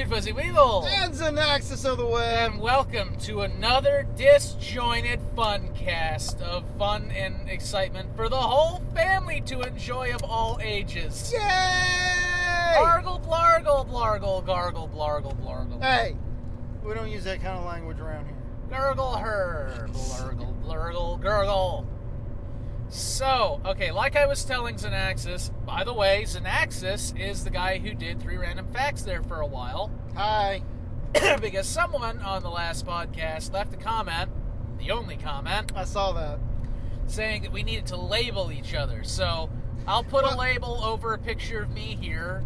Fuzzy Weevil. And the axis of the web. And welcome to another disjointed fun cast of fun and excitement for the whole family to enjoy of all ages. Yay! Argle, blargle, blargle, gargle, blargle, blargle. Hey, we don't use that kind of language around here. Gurgle her, blargle, blurgle, gurgle. So, okay, like I was telling Xanaxis, by the way, Xanaxis is the guy who did 3 Random Facts there for a while. Hi. Because someone on the last podcast left a comment, the only comment, I saw that. saying that we needed to label each other. So, I'll put a label over a picture of me here,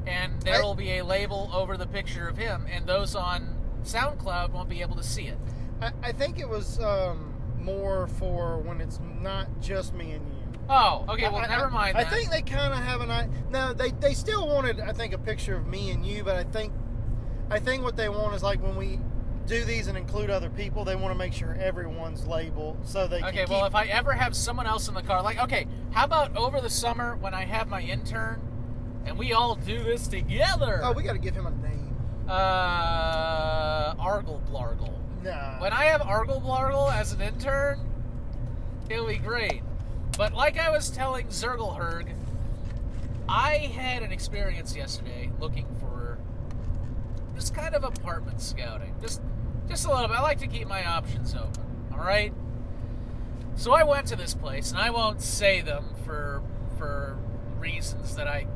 and there will be a label over the picture of him, and those on SoundCloud won't be able to see it. I think it was more for when it's not just me and you. Oh, okay, well, never mind I then. think they kind of have no, they still wanted, I think, a picture of me and you, but I think what they want is, like, when we do these and include other people, they want to make sure everyone's labeled so they can Okay, well, if I ever have someone else in the car, like, okay, how about over the summer when I have my intern and we all do this together? Oh, we got to give him a name. Argle Blargle. Nah. When I have Argle Blargle as an intern, it'll be great. But like I was telling Zergelherg, I had an experience yesterday looking for just kind of apartment scouting. Just a little bit. I like to keep my options open, all right? So I went to this place, and I won't say them for reasons that I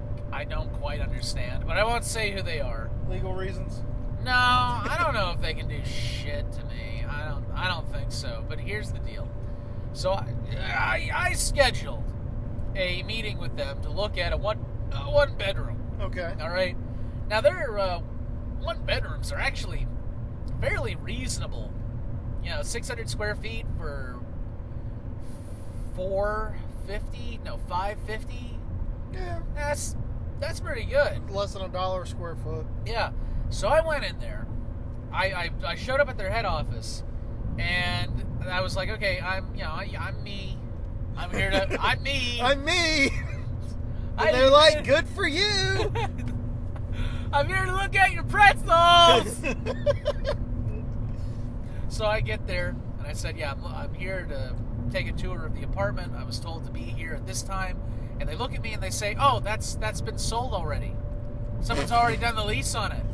don't quite understand, but I won't say who they are. Legal reasons? No, I don't know if they can do shit to me. I don't think so. But here's the deal. So I scheduled a meeting with them to look at a one bedroom. Okay. All right. Now their one bedrooms are actually fairly reasonable. 600 square feet for $550. Yeah. That's pretty good. Less than $1 a square foot. Yeah. So I went in there. I showed up at their head office, and I was like, okay, I'm me. I'm here to. I'm me. I'm me. And they're like, good for you. I'm here to look at your pretzels. So I get there, and I said, yeah, I'm here to take a tour of the apartment. I was told to be here at this time. And they look at me and they say, oh, that's been sold already. Someone's already done the lease on it.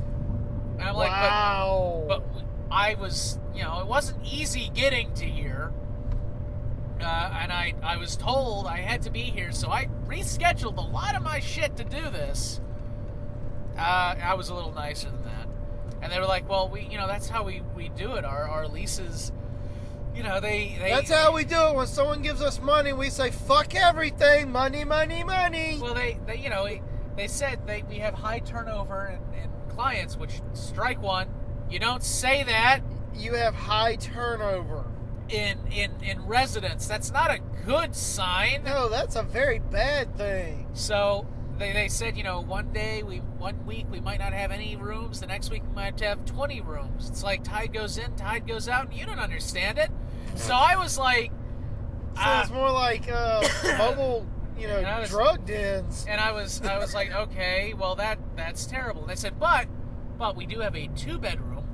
And I'm like, wow. But I was, it wasn't easy getting to here. And I was told I had to be here, so I rescheduled a lot of my shit to do this. I was a little nicer than that. And they were like, well, that's how we do it. Our leases, they That's how we do it. When someone gives us money, we say, fuck everything. Money, money, money. Well, they said we have high turnover in clients, which, strike one. You don't say that. You have high turnover. In residents. That's not a good sign. No, that's a very bad thing. So they said, one week we might not have any rooms. The next week we might have 20 rooms. It's like tide goes in, tide goes out, and you don't understand it. So I was like... So it's more like mobile, drug dens. And I was like, okay, well, that's terrible. And they said, but we do have a 2-bedroom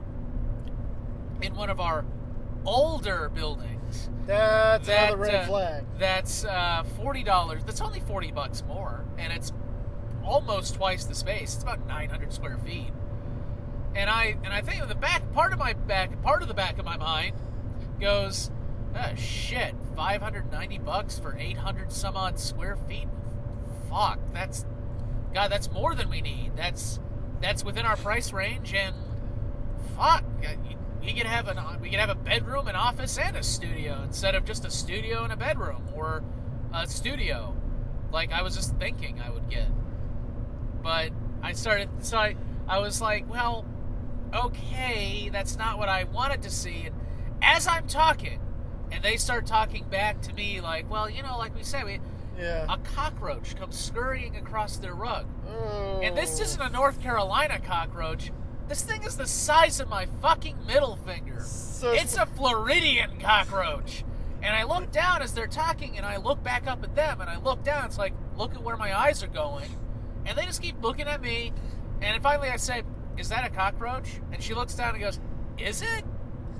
in one of our older buildings. That's another red flag. That's $40. That's only $40 more, and it's almost twice the space. It's about 900 square feet. And I think the part of the back of my mind goes, oh, shit, $590 for 800 some odd square feet. Fuck, that's more than we need. That's within our price range, and fuck, we could have a bedroom, an office, and a studio instead of just a studio and a bedroom, or a studio, like I was just thinking I would get. But I was like, well, okay, that's not what I wanted to see. And as I'm talking, and they start talking back to me like, well, like we said, a cockroach comes scurrying across their rug. Oh. And this isn't a North Carolina cockroach. This thing is the size of my fucking middle finger. It's a Floridian cockroach. And I look down as they're talking, and I look back up at them, and I look down. It's like, look at where my eyes are going. And they just keep looking at me. And finally I said, is that a cockroach? And she looks down and goes, is it?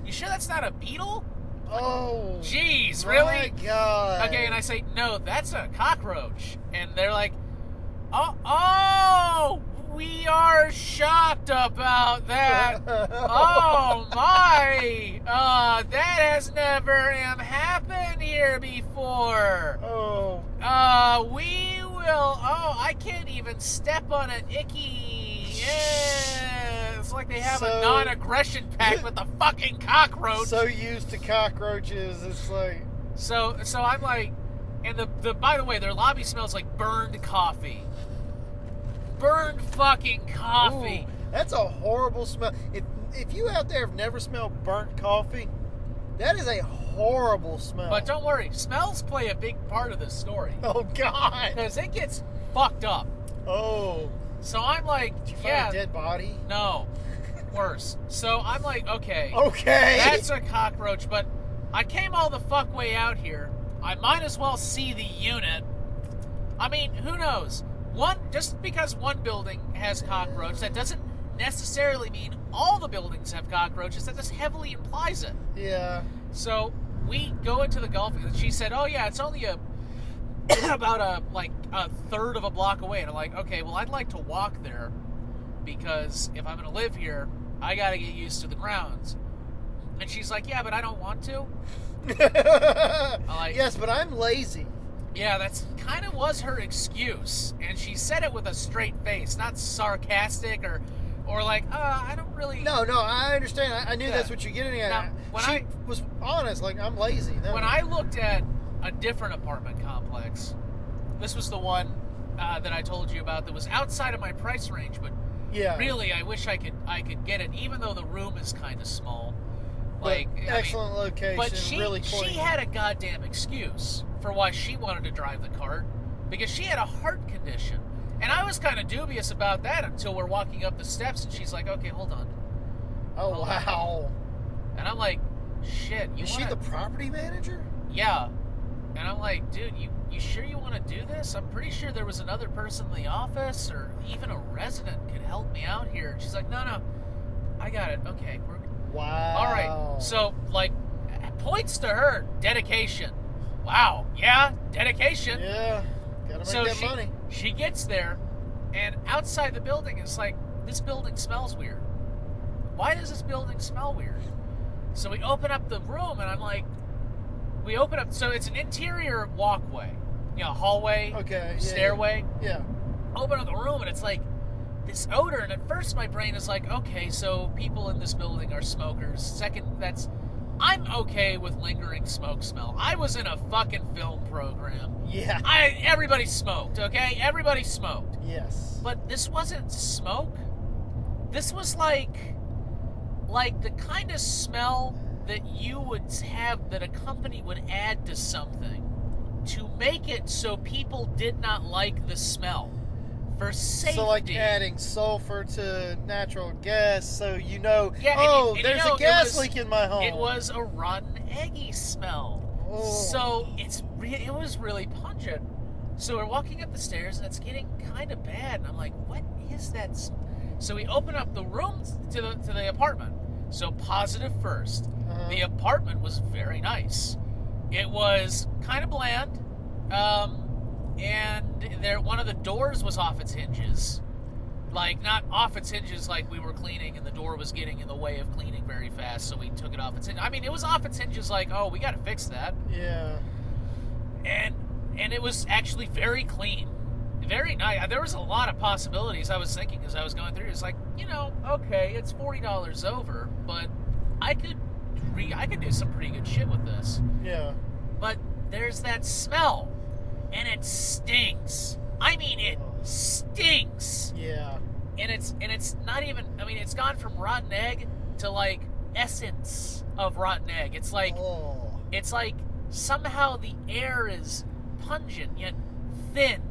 You sure that's not a beetle? Oh. Jeez, really? My God. Okay, and I say, no, that's a cockroach. And they're like, oh, we are shocked about that. Oh, my. That has never happened here before. Oh. We will, I can't even step on an icky. Yeah. It's like they have a non-aggression pact with the fucking cockroach. So used to cockroaches, it's like... So I'm like, and the by the way, their lobby smells like burned coffee. Burned fucking coffee. Ooh, that's a horrible smell. If you out there have never smelled burnt coffee, that is a horrible smell. But don't worry, smells play a big part of this story. Oh, God. Because it gets fucked up. Oh. So I'm like, Did you find a dead body? No. Worse. So I'm like, okay. Okay. That's a cockroach, but I came all the fuck way out here. I might as well see the unit. I mean, who knows? Just because one building has cockroach, that doesn't necessarily mean all the buildings have cockroaches. That just heavily implies it. Yeah. So we go into the golf, and she said, oh yeah, it's only about a third of a block away. And I'm like, okay, well, I'd like to walk there because if I'm going to live here, I got to get used to the grounds. And she's like, yeah, but I don't want to. Yes, but I'm lazy. Yeah, that's kind of was her excuse. And she said it with a straight face, not sarcastic or like, I don't really... No, I understand. I knew that's what you're getting at. Now, she was honest, like, I'm lazy. No. When I looked at a different apartment complex, this was the one that I told you about that was outside of my price range, but yeah, really, I wish I could get it, even though the room is kind of small. Like, excellent location, but really clean. She had a goddamn excuse for why she wanted to drive the cart, because she had a heart condition. And I was kind of dubious about that until we're walking up the steps, and she's like, okay, hold on. Oh, wow. And I'm like, shit. Is she the property manager? Yeah. And I'm like, dude, you sure you want to do this? I'm pretty sure there was another person in the office or even a resident could help me out here. And she's like, no, I got it. Okay, wow. All right. So, like, points to her. Dedication. Wow. Yeah, dedication. Yeah. Gotta make that money. She gets there, and outside the building, it's like, this building smells weird. Why does this building smell weird? So we open up the room, and I'm like, so it's an interior walkway, hallway, stairway. Yeah. Open up the room, and it's like this odor, and at first my brain is like, okay, so people in this building are smokers. Second, I'm okay with lingering smoke smell. I was in a fucking film program. Yeah. Everybody smoked, okay? Everybody smoked. Yes. But this wasn't smoke. This was like the kind of smell that you would have, that a company would add to something to make it so people did not like the smell for safety. So like adding sulfur to natural gas, so and there's a gas leak in my home. It was a rotten, eggy smell. Oh. So it was really pungent. So we're walking up the stairs, and it's getting kind of bad. And I'm like, what is that? So we open up the rooms to the apartment. So positive first. Uh-huh. The apartment was very nice. It was kind of bland. And one of the doors was off its hinges. Like, not off its hinges like we were cleaning and the door was getting in the way of cleaning very fast, so we took it off its hinges. I mean, it was off its hinges like, oh, we got to fix that. Yeah. And it was actually very clean. Very nice. There was a lot of possibilities I was thinking as I was going through. It's like, okay, it's $40 over, but I could do some pretty good shit with this. Yeah. But there's that smell, and it stinks. I mean, it stinks. Yeah. And it's not even, I mean, it's gone from rotten egg to like essence of rotten egg. It's like somehow the air is pungent yet thin.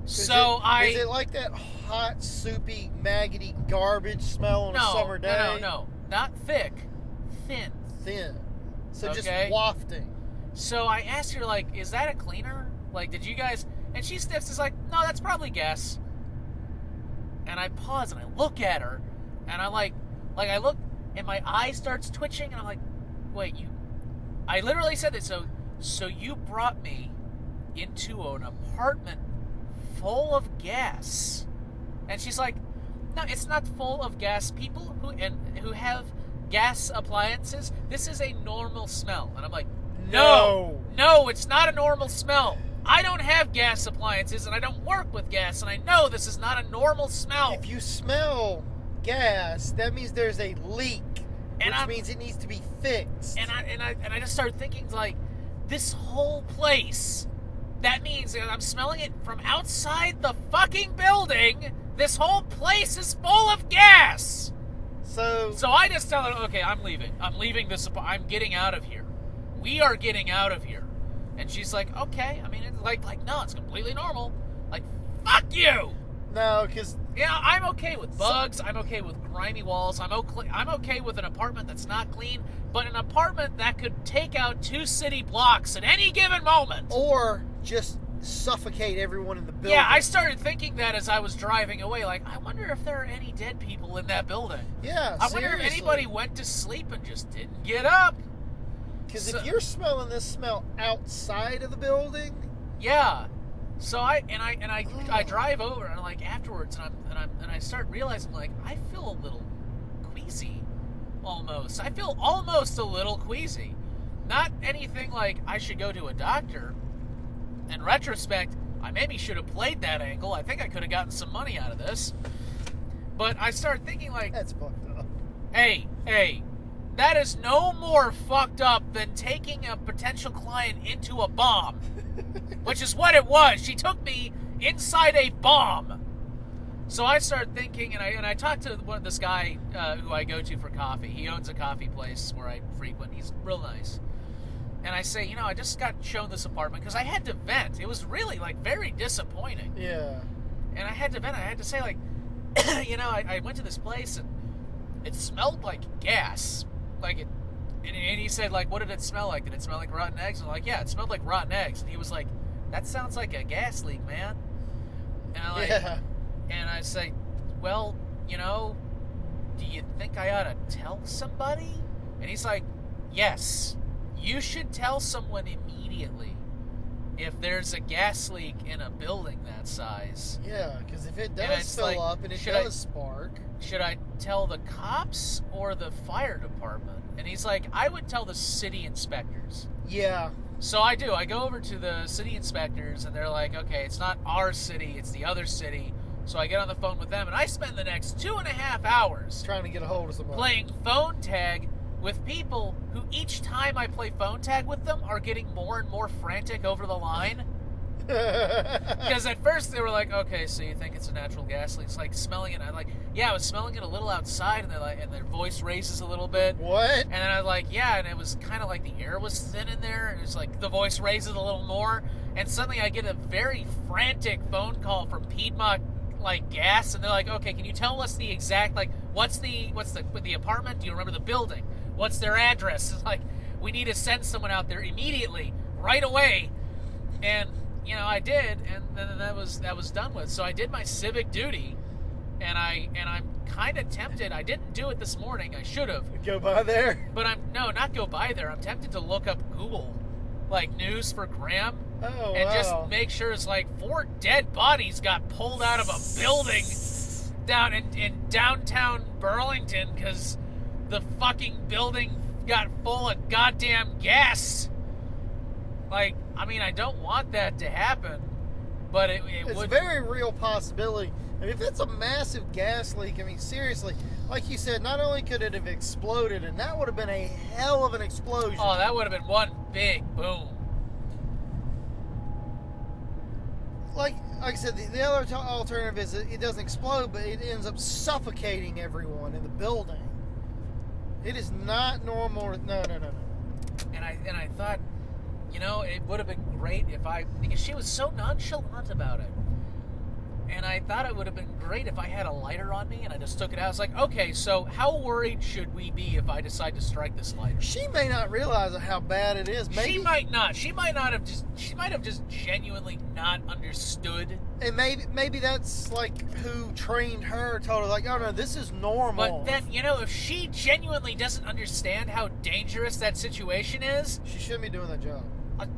Is it like that hot, soupy, maggoty garbage smell on a summer day? No, not thick, thin. So just wafting. So I asked her, like, is that a cleaner? Like, did you guys... And she sniffs, is like, no, that's probably gas. And and I pause and I look at her, and I like I look, and my eye starts twitching, and I'm like, wait, I literally said this. So you brought me into an apartment full of gas, and she's like, no, it's not full of gas. People who have gas appliances, this is a normal smell. And I'm like, no, it's not a normal smell. I don't have gas appliances, and I don't work with gas, and I know this is not a normal smell. If you smell gas, that means there's a leak, which means it needs to be fixed. And I just started thinking, like, this whole place, that means that I'm smelling it from outside the fucking building. This whole place is full of gas. So I just tell her, okay, I'm leaving. I'm leaving this. I'm getting out of here. We are getting out of here. And she's like, okay. I mean, it's like no, it's completely normal. Like, fuck you. No, because I'm okay with bugs. I'm okay with grimy walls. I'm okay with an apartment that's not clean, but an apartment that could take out 2 city blocks at any given moment, or just suffocate everyone in the building. Yeah, I started thinking that as I was driving away. Like, I wonder if there are any dead people in that building. Yeah, I wonder if anybody went to sleep and just didn't get up. Because if you're smelling this smell outside of the building, yeah. So I drive over, and like afterwards, and I start realizing, like, I feel a little queasy, almost. I feel almost a little queasy. Not anything like I should go to a doctor. In retrospect, I maybe should have played that angle. I think I could have gotten some money out of this. But I started thinking, like, that's fucked up. Hey, that is no more fucked up than taking a potential client into a bomb. Which is what it was. She took me inside a bomb. So I started thinking, and I talked to this guy who I go to for coffee. He owns a coffee place where I frequent. He's real nice. And I say, I just got shown this apartment because I had to vent. It was really, like, very disappointing. Yeah. And I had to vent. I had to say, like, I went to this place and it smelled like gas. Like, and he said, like, what did it smell like? Did it smell like rotten eggs? And I'm like, yeah, it smelled like rotten eggs. And he was like, that sounds like a gas leak, man. And and I say, well, do you think I ought to tell somebody? And he's like, yes. You should tell someone immediately if there's a gas leak in a building that size. Yeah, because if it does fill up and it does spark. Should I tell the cops or the fire department? And he's like, I would tell the city inspectors. Yeah. So I do. I go over to the city inspectors, and they're like, okay, it's not our city, it's the other city. So I get on the phone with them, and I spend the next 2.5 hours trying to get a hold of somebody. Playing phone tag with people who each time I play phone tag with them are getting more and more frantic over the line. Because at first they were like, okay, so you think it's a natural gas leak? It's like smelling it. And I'm like, yeah, I was smelling it a little outside, and they're like, and their voice raises a little bit. What? And then I was like, yeah, and it was kind of like the air was thin in there, and it's like the voice raises a little more, and suddenly I get a very frantic phone call from Piedmont, like, gas, and they're like, okay, can you tell us the exact, like, what's the apartment? Do you remember the building? What's their address? It's like, we need to send someone out there immediately, right away. And I did, and then that was done with. So I did my civic duty, and I'm kind of tempted. I didn't do it this morning. I should have. Go by there? But not go by there. I'm tempted to look up Google, like, news for Graham. Oh, and wow. just make sure it's like 4 dead bodies got pulled out of a building down in downtown Burlington because the fucking building got full of goddamn gas. Like, I mean, I don't want that to happen, but it's a very real possibility. I mean, if it's a massive gas leak, I mean, seriously, like you said, not only could it have exploded, and that would have been a hell of an explosion. Oh, that would have been one big boom. Like I said, the other alternative is it doesn't explode, but it ends up suffocating everyone in the building. It is not normal. No. And I thought, it would have been great because she was so nonchalant about it. and I thought it would have been great if I had a lighter on me, and I just took it out. I was like, okay, so how worried should we be if I decide to strike this lighter? She may not realize how bad it is. Maybe, she might not. She might have just genuinely not understood. And maybe that's like who trained her, told her like, oh no, this is normal. But then, if she genuinely doesn't understand how dangerous that situation is, she shouldn't be doing that job.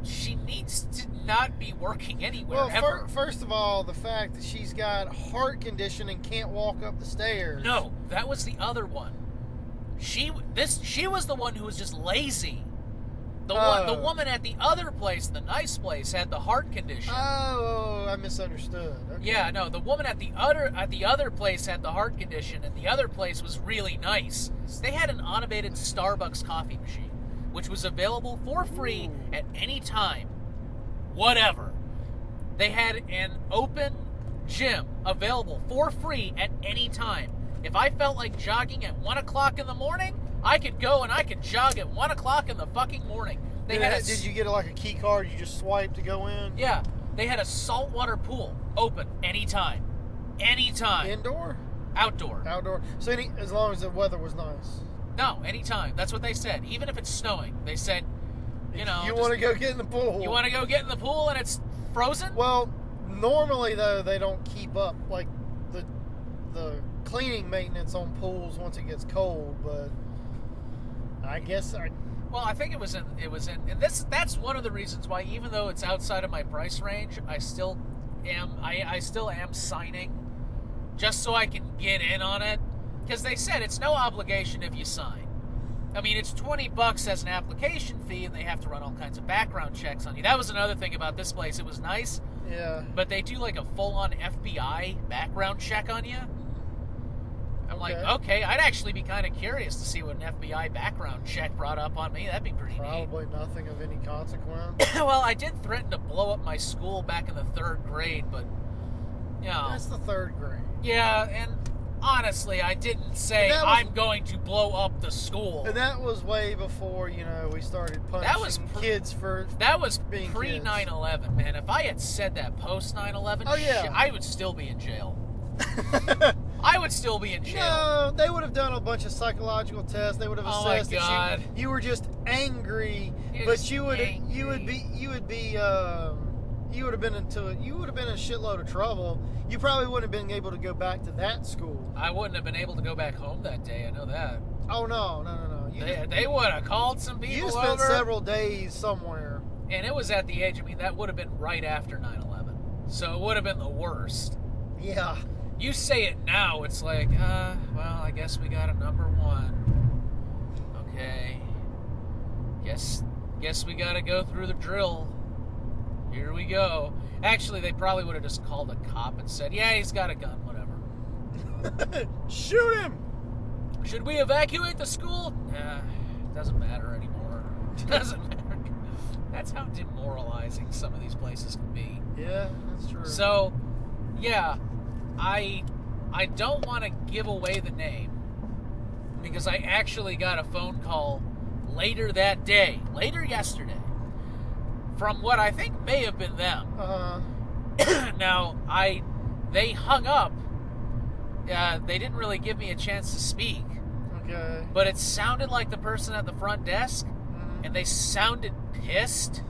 She needs to not be working anywhere ever. First of all, the fact that she's got heart condition and can't walk up the stairs. No, that was the other one. She was the one who was just lazy. The woman at the other place, the nice place, had the heart condition. Oh, I misunderstood. Okay. Yeah, no, the woman at the other place had the heart condition, and the other place was really nice. They had an automated Starbucks coffee machine, which was available for free at any time. Whatever. They had an open gym available for free at any time. If I felt like jogging at 1 o'clock in the morning, I could go and I could jog at 1 o'clock in the fucking morning. Did you get like a key card you just swipe to go in? Yeah. They had a saltwater pool open anytime. Anytime. Indoor? Outdoor. Outdoor. So as long as the weather was nice. No, anytime. That's what they said. Even if it's snowing, they said, you want to go get in the pool. You want to go get in the pool and it's frozen? Well, normally though they don't keep up like the cleaning maintenance on pools once it gets cold, but I guess Well, I think it was in, and that's one of the reasons why, even though it's outside of my price range, I still am signing, just so I can get in on it, because they said it's no obligation if you sign. I mean, it's $20 as an application fee, and they have to run all kinds of background checks on you. That was another thing about this place. It was nice, yeah, but they do like a full-on FBI background check on you. I'm like, okay, I'd actually be kind of curious to see what an FBI background check brought up on me. That'd be pretty neat. Probably nothing of any consequence. Well, I did threaten to blow up my school back in the 3rd grade, but, That's the 3rd grade. Yeah, and honestly, I didn't say I'm going to blow up the school. And that was way before, we started punishing kids for That was being pre 9/11, man. If I had said that post 9/11, I would still be in jail. I would still be in jail. No, they would have done a bunch of psychological tests. They would have assessed that you were just angry, but you would have been in a shitload of trouble. You probably wouldn't have been able to go back to that school. I wouldn't have been able to go back home that day. I know that. Oh no. They would have called some people. You spent several days somewhere, and it was at the age. I mean, that would have been right after 9/11, so it would have been the worst. Yeah. You say it now, it's like, well, I guess we got a number 1. Okay. Guess we gotta go through the drill. Here we go. Actually, they probably would have just called a cop and said, yeah, he's got a gun, whatever. Shoot him! Should we evacuate the school? Doesn't matter anymore. Doesn't matter. That's how demoralizing some of these places can be. Yeah, that's true. So, yeah. I don't want to give away the name because I actually got a phone call later yesterday, from what I think may have been them. Now, they hung up. They didn't really give me a chance to speak. Okay. But it sounded like the person at the front desk, and they sounded pissed.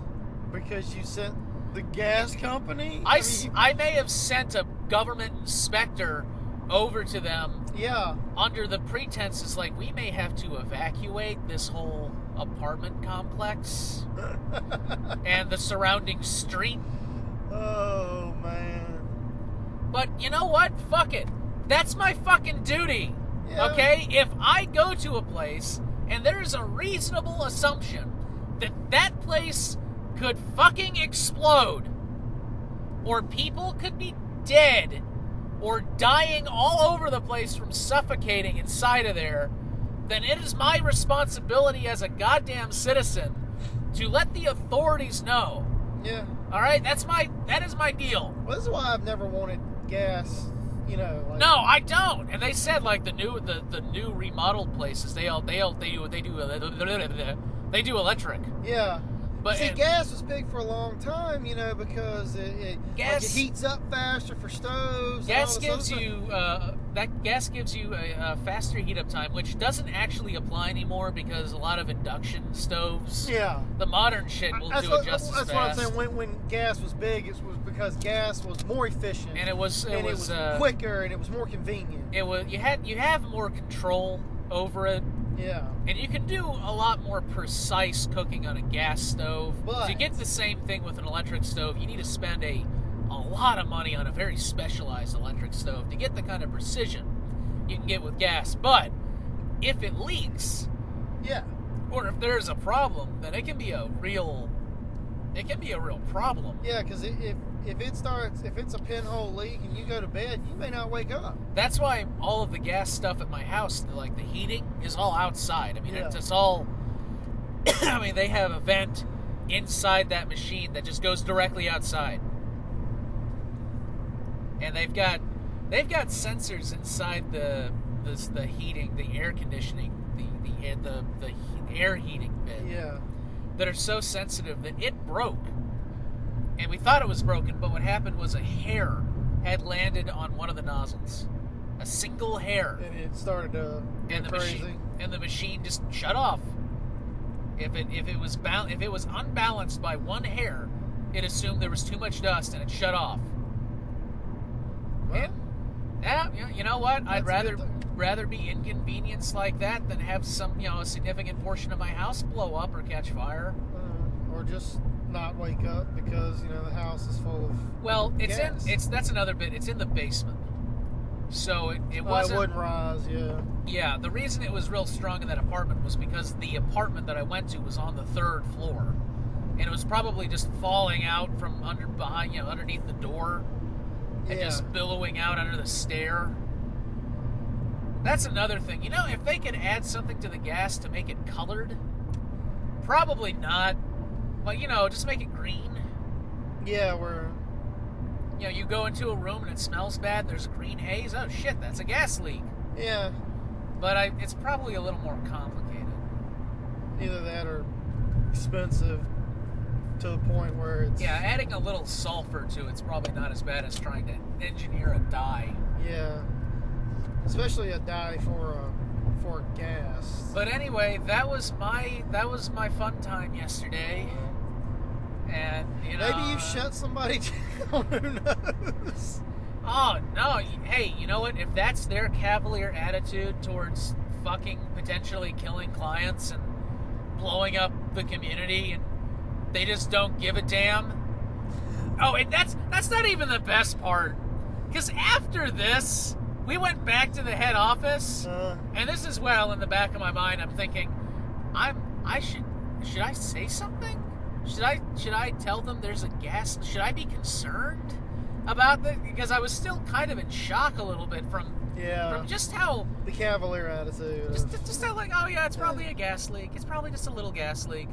Because you sent the gas company? I may have sent a government inspector over to them. Yeah. Under the pretenses like we may have to evacuate this whole apartment complex and the surrounding street. Oh, man. But you know what? Fuck it. That's my fucking duty. Yeah. Okay? If I go to a place and there's a reasonable assumption that that place could fucking explode, or people could be dead or dying all over the place from suffocating inside of there, then it is my responsibility as a goddamn citizen to let the authorities know. Yeah. All right, that is my deal. Well, this is why I've never wanted gas. No, I don't. And they said like the new remodeled places, they do electric. Yeah. But see, gas was big for a long time, because gas it heats up faster for stoves. Gas and all this gives other you a faster heat up time, which doesn't actually apply anymore because a lot of induction stoves. Yeah. The modern shit will do it just as fast. That's what I'm saying. When gas was big, it was because gas was more efficient, And it was quicker, and it was more convenient. You have more control over it. Yeah. And you can do a lot more precise cooking on a gas stove. But to get the same thing with an electric stove, you need to spend a lot of money on a very specialized electric stove to get the kind of precision you can get with gas. But if it leaks, yeah, or if there's a problem, then it can be a real problem. Yeah, because if it's a pinhole leak and you go to bed, you may not wake up. That's why all of the gas stuff at my house, like the heating, is all outside. I mean, it's all. I mean, they have a vent inside that machine that just goes directly outside, and they've got sensors inside the heating, the air conditioning, the air heating bit. Yeah. That are so sensitive that it broke. And we thought it was broken, but what happened was a hair had landed on one of the nozzles. A single hair. And it started to and go crazy. The machine just shut off. If it was unbalanced by one hair, it assumed there was too much dust and it shut off. Well, you know what? I'd that's rather be inconvenienced like that than have a significant portion of my house blow up or catch fire. Or just not wake up because the house is full of gas. That's another bit. It's in the basement, so it wasn't. It wouldn't rise. Yeah. Yeah. The reason it was real strong in that apartment was because the apartment that I went to was on the 3rd floor, and it was probably just falling out from underneath the door, and just billowing out under the stair. That's another thing. If they could add something to the gas to make it colored, probably not. But, just make it green. Yeah, where... you go into a room and it smells bad, there's a green haze. Oh, shit, that's a gas leak. Yeah. But it's probably a little more complicated. Either that or expensive to the point where it's... Yeah, adding a little sulfur to it's probably not as bad as trying to engineer a dye. Yeah. Especially a dye for gas. But anyway, that was my fun time yesterday. And, maybe you shut somebody down. Who knows? Oh, no. Hey, you know what? If that's their cavalier attitude towards fucking potentially killing clients and blowing up the community and they just don't give a damn. Oh, and that's not even the best part. Because after this, we went back to the head office, and this is in the back of my mind, I'm thinking, should I say something? Should I tell them there's a gas? Should I be concerned about that? Because I was still kind of in shock a little bit from just how the cavalier attitude. Just how it's probably a gas leak. It's probably just a little gas leak.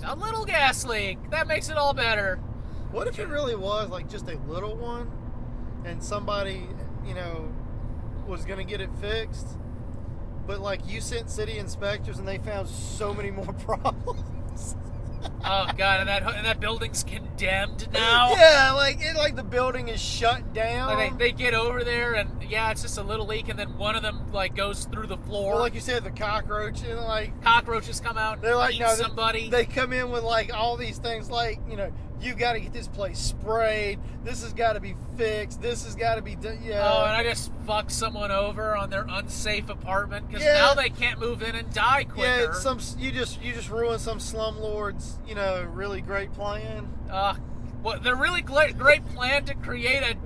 A little gas leak. That makes it all better. What if it really was like just a little one, and somebody was going to get it fixed, but like you sent city inspectors and they found so many more problems? Oh God! And that building's condemned now. Yeah, like the building is shut down. Like they get over there and it's just a little leak, and then one of them goes through the floor. Well, like you said, the cockroaches come out. They're like, eat somebody. They come in with all these things you got to get this place sprayed. This has got to be fixed. This has got to be done. Yeah. Oh, and I just fucked someone over on their unsafe apartment because now they can't move in and die quicker. Yeah, you just ruined some slumlord's really great plan. Their really great plan to create a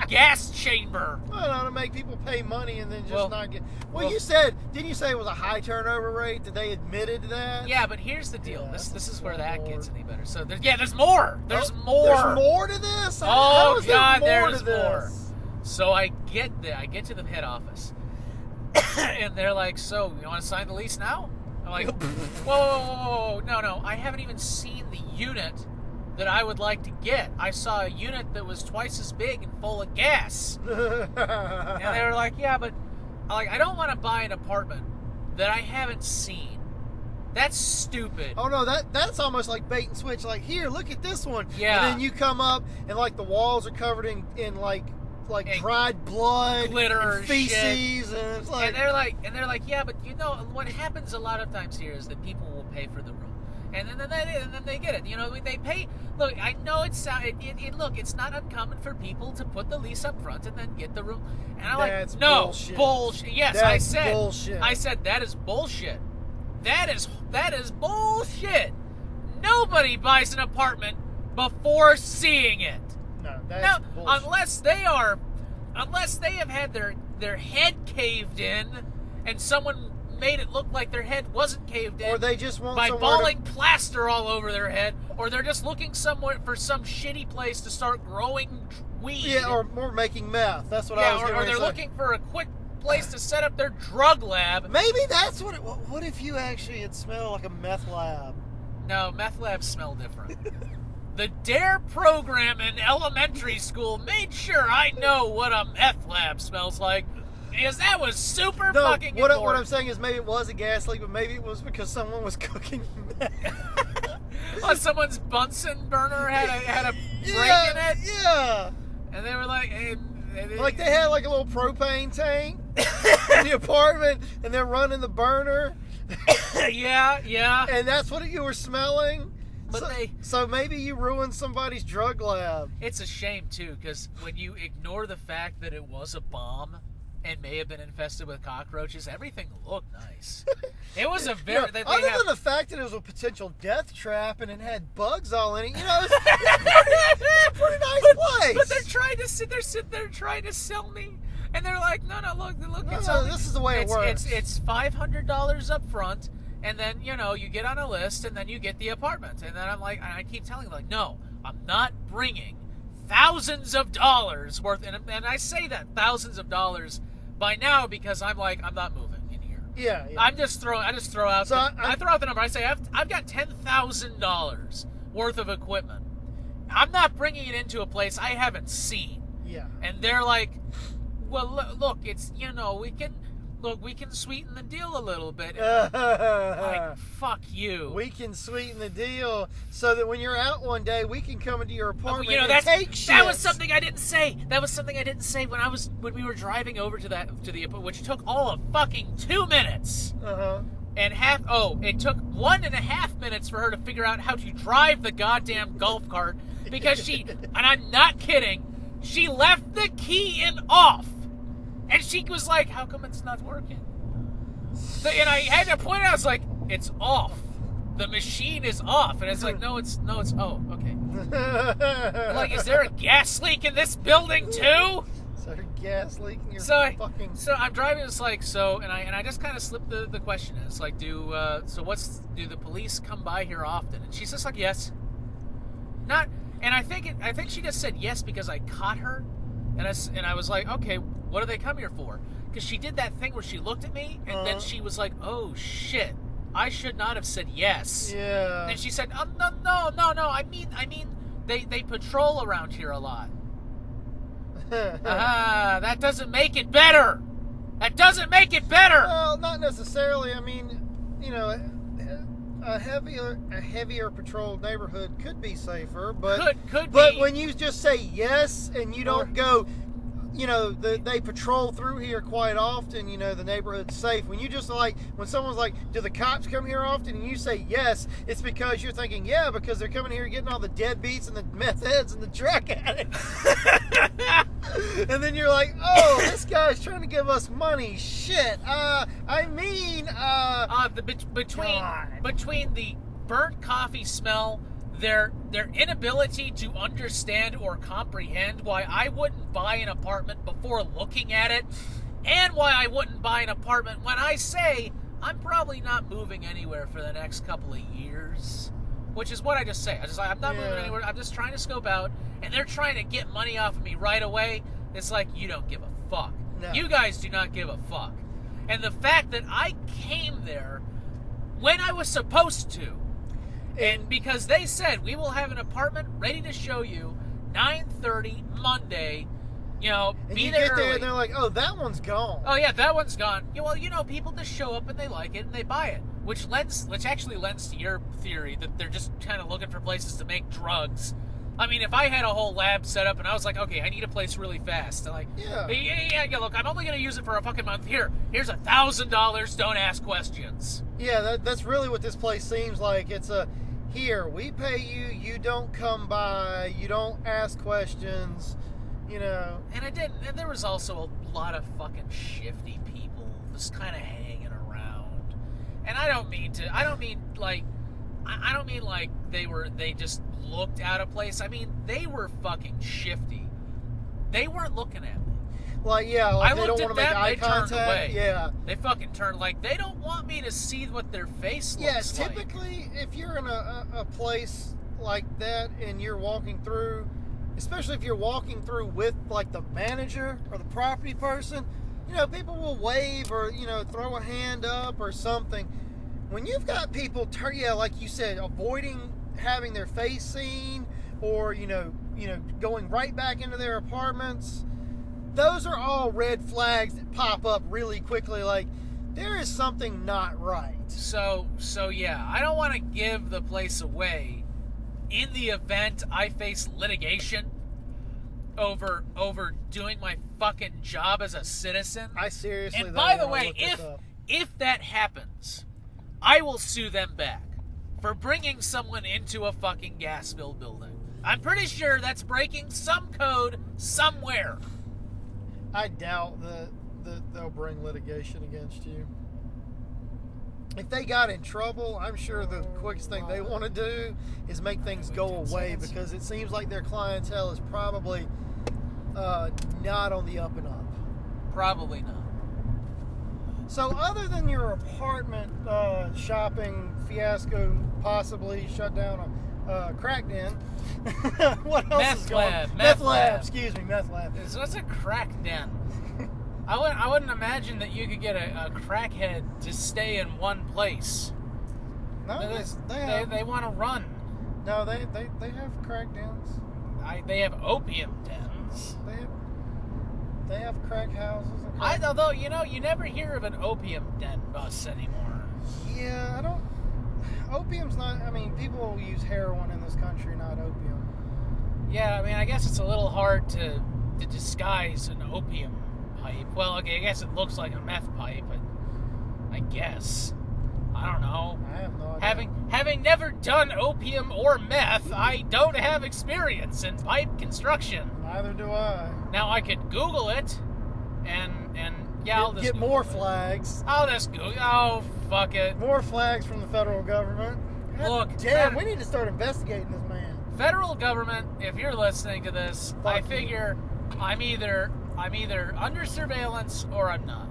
gas chamber. Well, to make people pay money and then just not get. Well, didn't you say it was a high turnover rate? That they admitted to that? Yeah, but here's the deal. Yeah, this is where that gets any better. So there's more. There's more. There's more to this. Oh God, there's more. So I get to the head office, and they're like, "So you want to sign the lease now?" I'm like, "Whoa, no! I haven't even seen the unit that I would like to get. I saw a unit that was twice as big and full of gas." And they were like, "Yeah, but I don't want to buy an apartment that I haven't seen." That's stupid. Oh no, that's almost like bait and switch. Like, here, look at this one. Yeah. And then you come up and like the walls are covered in like And dried blood, glitter and and feces, shit. and it's like, and they're like, yeah, but you know what happens a lot of times here is that people will pay for the room, and then they get it. You know, they pay. Look, I know look, it's not uncommon for people to put the lease up front and then get the room. And I'm That's like, no, bullshit. Yes, That's I said bullshit. I said that is bullshit. That is bullshit. Nobody buys an apartment before seeing it. no, that's bullshit. Unless they have had their head caved in and someone made it look like their head wasn't caved in, Or they just want by somewhere balling plaster all over their head, or they're just looking somewhere for some shitty place to start growing weed. Yeah, or making meth. That's what I was going to or say. they're looking for a quick place to set up their drug lab. Maybe that's what it. What if you actually had smelled like a meth lab? No, meth labs smell different. The DARE program in elementary school made sure I know what a meth lab smells like, because that was super fucking important. What I'm saying is maybe it was a gas leak, but maybe it was because someone was cooking meth. Someone's Bunsen burner had a break in it. Yeah. And they were like, hey, Like they had like a little propane tank in the apartment, and they're running the burner. yeah. And that's what you were smelling. But so maybe you ruined somebody's drug lab. It's a shame too, because when you ignore the fact that it was a bomb and may have been infested with cockroaches, everything looked nice. It was a very... than the fact that it was a potential death trap and it had bugs all in it, you know, it's a pretty nice place. But they're trying to sit there trying to sell me, and they're like, no, look, this is the way it works. It's $500 up front, and then, you know, you get on a list, and then you get the apartment. And then I'm like, and I keep telling them, like, no, I'm not bringing thousands of dollars worth, and I say that, thousands of dollars by now, because I'm like, I'm not moving in here. Yeah. I just throw out. So I throw out the number. I say I've got $10,000 worth of equipment. I'm not bringing it into a place I haven't seen. Yeah. And they're like, well, look, it's, you know, we can sweeten the deal a little bit. Like, fuck you. We can sweeten the deal so that when you're out one day, we can come into your apartment and take shit. That was something I didn't say. When we were driving over to the which took all of fucking 2 minutes. And it took 1.5 minutes for her to figure out how to drive the goddamn golf cart, because she, and I'm not kidding, she left the key in off. And she was like, how come it's not working? And I had to point out, I was like, it's off. The machine is off. And it's like, no, it's, oh, okay. Like, is there a gas leak in this building too? Is there a gas leak in your fucking... So I'm driving, it's like, and I just kind of slipped the question in. It's like, do the police come by here often? And she's just like, yes. Not, and I think she just said yes because I caught her. And I was like, okay, what do they come here for? Because she did that thing where she looked at me, and then she was like, oh, shit. I should not have said yes. Yeah. And she said, oh, no. I mean, they patrol around here a lot. That doesn't make it better. Well, not necessarily. I mean, you know, a heavier patrolled neighborhood could be safer, but be. When you just say yes and you don't go, you know, they patrol through here quite often, you know, the neighborhood's safe. When you just like, when someone's like, do the cops come here often? And you say yes, it's because you're thinking, yeah, because they're coming here getting all the deadbeats and the meth heads and the drug addicts. And then you're like, oh, this guy's trying to give us money. Shit. Between the burnt coffee smell, their inability to understand or comprehend why I wouldn't buy an apartment before looking at it, and why I wouldn't buy an apartment when I say I'm probably not moving anywhere for the next couple of years, which is what I just say. I'm not moving anywhere. I'm just trying to scope out, and they're trying to get money off of me right away. It's like, you don't give a fuck. No. You guys do not give a fuck. And the fact that I came there when I was supposed to, and because they said, we will have an apartment ready to show you 9:30 Monday, you know, and be you there get early. there and they're like, oh, that one's gone. Oh, yeah, that one's gone. Yeah, well, you know, people just show up and they like it and they buy it. which actually lends to your theory that they're just kind of looking for places to make drugs. I mean, if I had a whole lab set up and I was like, okay, I need a place really fast. I'm like, yeah, look, I'm only going to use it for a fucking month. Here's $1,000. Don't ask questions. Yeah, that's really what this place seems like. It's here, we pay you, you don't come by, you don't ask questions, you know. And there was also a lot of fucking shifty people just kind of hanging around. And I don't mean like they just looked out of place. I mean, they were fucking shifty. They weren't looking at me. Like, yeah, like they don't want to make eye they turned contact. away. Yeah. They fucking turned, like, they don't want me to see what their face looks like. Yeah, typically, if you're in a place like that and you're walking through, especially if you're walking through with, like, the manager or the property person, you know, people will wave or, you know, throw a hand up or something. When you've got people, like you said, avoiding having their face seen or, you know, going right back into their apartments, those are all red flags that pop up really quickly. Like, there is something not right. So yeah, I don't want to give the place away in the event I face litigation over doing my fucking job as a citizen. I seriously. And by the way, if that happens, I will sue them back for bringing someone into a fucking gas-filled building. I'm pretty sure that's breaking some code somewhere. I doubt that they'll bring litigation against you. If they got in trouble, I'm sure the quickest thing they want to do is make things go away because it seems like their clientele is probably not on the up and up. Probably not. So other than your apartment shopping fiasco, possibly shut down a crack den, what else meth is going lab, on? meth lab. Excuse me, meth lab. So what's a crack den? I wouldn't imagine that you could get a crackhead to stay in one place. No, they want to run. No, they have crack dens. They have opium dens. They have crack houses. And Although, you know, you never hear of an opium den bus anymore. Yeah, I don't. Opium's not. I mean, people use heroin in this country, not opium. Yeah, I mean, I guess it's a little hard to disguise an opium pipe. Well, okay, I guess it looks like a meth pipe, but I guess. I don't know. I have no idea. Having never done opium or meth, I don't have experience in pipe construction. Neither do I. Now, I could Google it, and yeah, I'll just get Google more it. flags. I'll just Google. Oh, fuck it. More flags from the federal government. Look, damn, we need to start investigating this man. Federal government, if you're listening to this, Fuck I figure I'm either under surveillance or I'm not.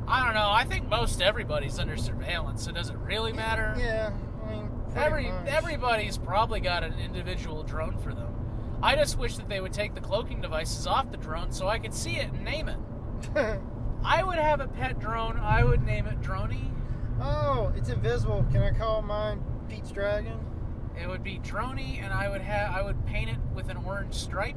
I don't know. I think most everybody's under surveillance, so does it really matter? Yeah, I mean, pretty much. Everybody's probably got an individual drone for them. I just wish that they would take the cloaking devices off the drone so I could see it and name it. I would have a pet drone. I would name it Droney. Oh, it's invisible. Can I call mine Pete's Dragon? It would be Droney, and I would paint it with an orange stripe,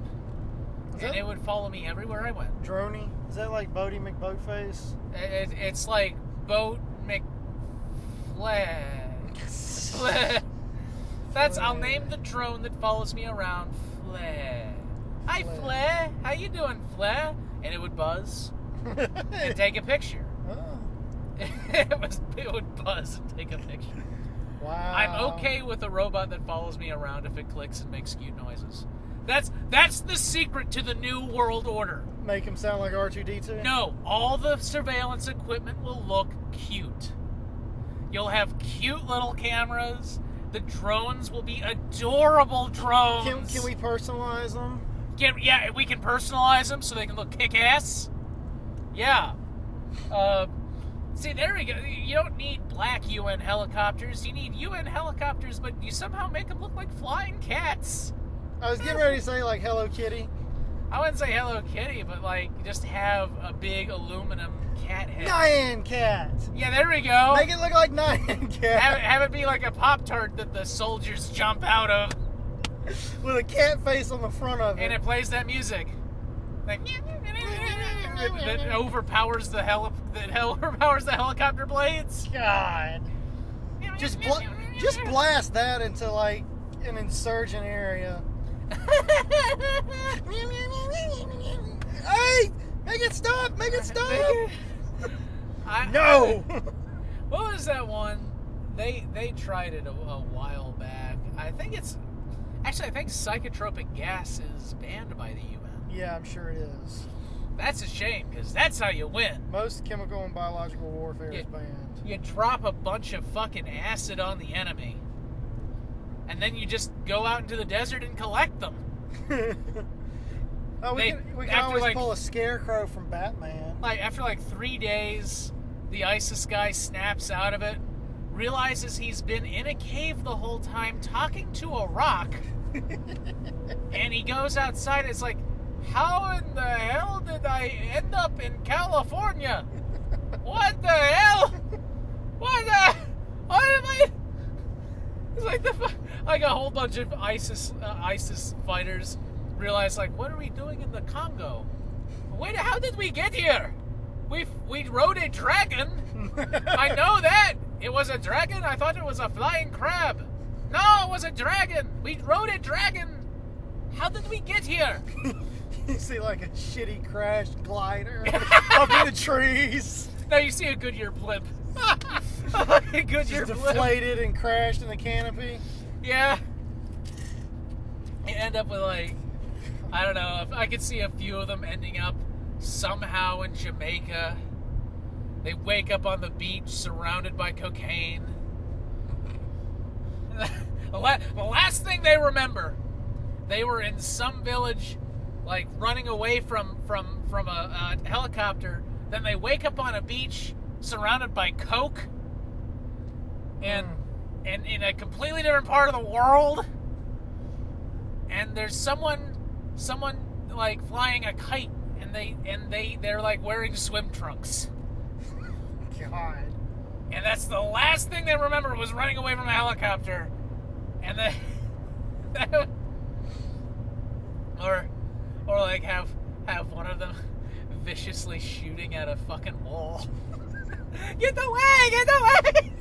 and it would follow me everywhere I went. Droney? Is that like Bodie McBoatface? It's like Boat McFlag. I'll name the drone that follows me around Flair. Hi, Flair. How you doing, Flair? And it would buzz and take a picture. Oh. It would buzz and take a picture. Wow. I'm okay with a robot that follows me around if it clicks and makes cute noises. That's the secret to the new world order. Make him sound like R2-D2? No, all the surveillance equipment will look cute. You'll have cute little cameras. The drones will be adorable drones. Can we personalize them? Yeah, we can personalize them so they can look kick-ass. Yeah. See, there we go. You don't need black UN helicopters. You need UN helicopters, but you somehow make them look like flying cats. I was getting ready to say, like, Hello Kitty. I wouldn't say Hello Kitty, but, like, just have a big aluminum cat head. Nyan Cat. Yeah, there we go. Make it look like Nyan Cat. Have it be like a Pop-Tart that the soldiers jump out of. With a cat face on the front of it. And it plays that music. Like, that overpowers the overpowers the helicopter blades. God. Just blast that into like an insurgent area. Hey, make it stop! Make it stop! No. What was that one? They tried it a while back. I think psychotropic gas is banned by the UN. Yeah, I'm sure it is. That's a shame, because that's how you win. Most chemical and biological warfare is banned. You drop a bunch of fucking acid on the enemy, and then you just go out into the desert and collect them. We can always pull a scarecrow from Batman. Like, after 3 days, the ISIS guy snaps out of it, realizes he's been in a cave the whole time talking to a rock, and he goes outside. It's like, how in the hell did I end up in California? What the hell? What am I? It's like like a whole bunch of ISIS fighters realize, like, what are we doing in the Congo? Wait, how did we get here? We rode a dragon. I know that. It was a dragon? I thought it was a flying crab. No, it was a dragon. We rode a dragon. How did we get here? You see like a shitty crashed glider up in the trees. Now you see a Goodyear blimp. A Goodyear blimp. Deflated and crashed in the canopy. Yeah. You end up with I don't know, I could see a few of them ending up somehow in Jamaica. They wake up on the beach surrounded by cocaine. The last thing they remember, they were in some village, running away from a helicopter. Then they wake up on a beach surrounded by coke, and in a completely different part of the world. And there's someone flying a kite, and they're wearing swim trunks. God. And that's the last thing they remember, was running away from a helicopter. And they or have one of them viciously shooting at a fucking wall. Get away! Get away!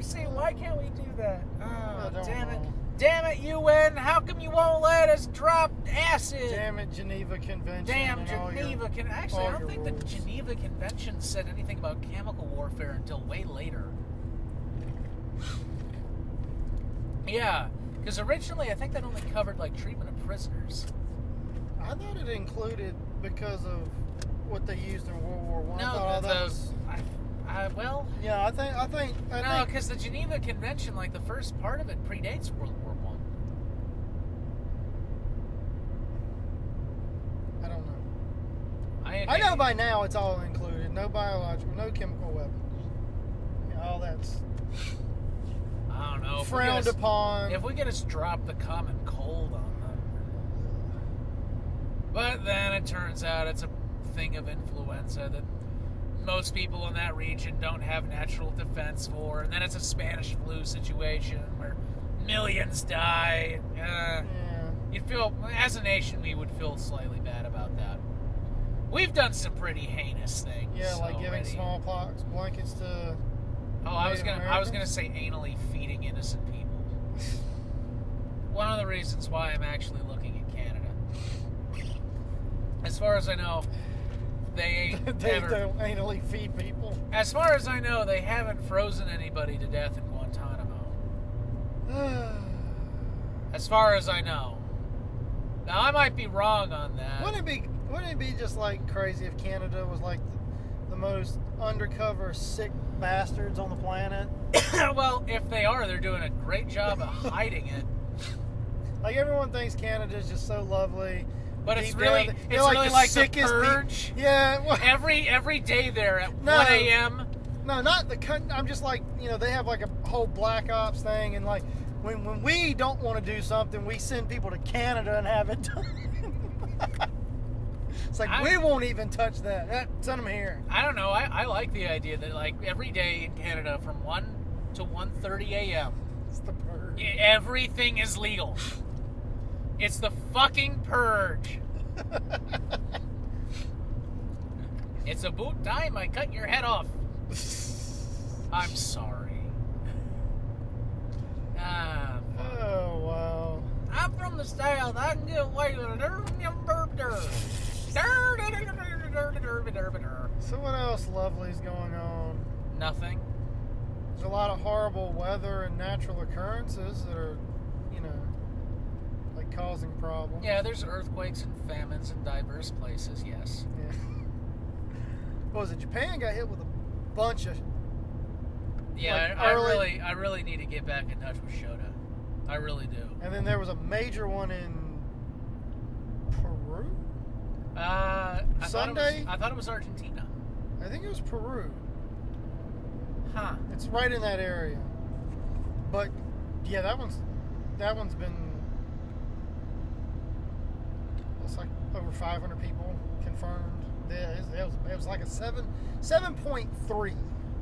See, why can't we do that? Oh, damn it. Damn it, UN! How come you won't let us drop acid? Damn it, Geneva Convention. Damn Geneva Convention. Actually, I don't think rules. the Geneva Convention said anything about chemical warfare until way later. Yeah, because originally I think that only covered treatment of prisoners. I thought it included because of what they used in World War I. Yeah, I think. No, because the Geneva Convention, the first part of it predates World War I don't know. I know by now it's all included. No biological, no chemical weapons. All that's. I don't know. Frowned upon. If we could just drop the common cold on them. But then it turns out it's a thing of influenza that most people in that region don't have natural defense for, and then it's a Spanish flu situation where millions die. You'd feel, as a nation, we would feel slightly bad about that. We've done some pretty heinous things. Yeah, like giving smallpox blankets to. I was gonna say anally feeding innocent people. One of the reasons why I'm actually looking at Canada. As far as I know, they don't anally feed people. As far as I know, they haven't frozen anybody to death in Guantanamo. As far as I know. Now I might be wrong on that. Wouldn't it be just crazy if Canada was the most undercover sick bastards on the planet? Well, if they are, they're doing a great job of hiding it. Everyone thinks Canada's just so lovely. But it's really like the purge. Yeah. Well, every day there at 1 a.m. No, not the. I'm just they have a whole black ops thing, and when we don't want to do something, we send people to Canada and have it done. It's we won't even touch that. Send them here. I don't know. I like the idea that every day in Canada from 1 to 1:30 a.m. It's the purge. Everything is legal. It's the fucking purge. It's about time I cut your head off. I'm sorry. Oh, wow. I'm from the South. I can get away with it. So what else lovely's going on? Nothing. There's a lot of horrible weather and natural occurrences that are, like causing problems. Yeah, there's earthquakes and famines in diverse places, yes. Yeah. What was it? Japan got hit with a bunch of... Yeah, like I really need to get back in touch with Shota. I really do. And then there was a major one in Peru? I Sunday? thought it was Argentina. I think it was Peru. Huh. It's right in that area. But yeah, that one's been, it's like over 500 people confirmed. Yeah, it was like a 7.3.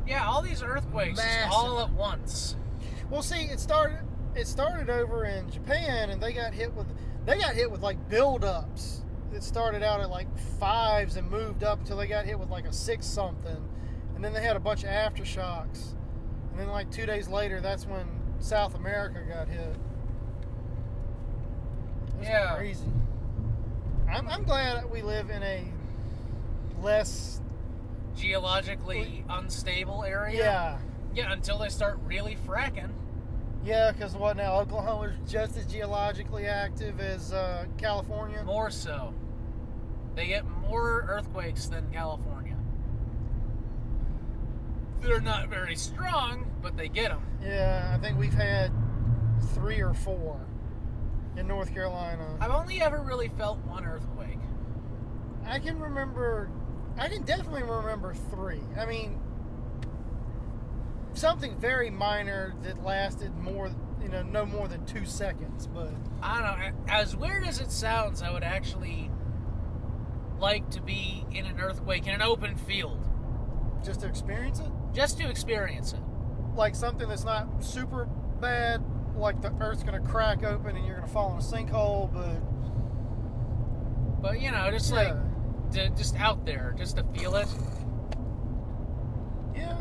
Yeah, all these earthquakes just all at once. Well, see, it started over in Japan, and they got hit with like buildups. It started out at like 5s and moved up until they got hit with like a 6 something, and then they had a bunch of aftershocks, and then like 2 days later, that's when South America got hit. It was crazy. I'm glad we live in a less geologically unstable area. Yeah. Yeah, until they start really fracking. Yeah, because what now? Oklahoma's just as geologically active as California? More so. They get more earthquakes than California. They're not very strong, but they get them. Yeah, I think we've had 3 or 4 in North Carolina. I've only ever really felt one earthquake. I can definitely remember 3. I mean, something very minor that lasted no more than 2 seconds, but... I don't know. As weird as it sounds, I would actually like to be in an earthquake in an open field. Just to experience it? Just to experience it. Like something that's not super bad, like the earth's going to crack open and you're going to fall in a sinkhole, But, just like... just out there, just to feel it. Yeah.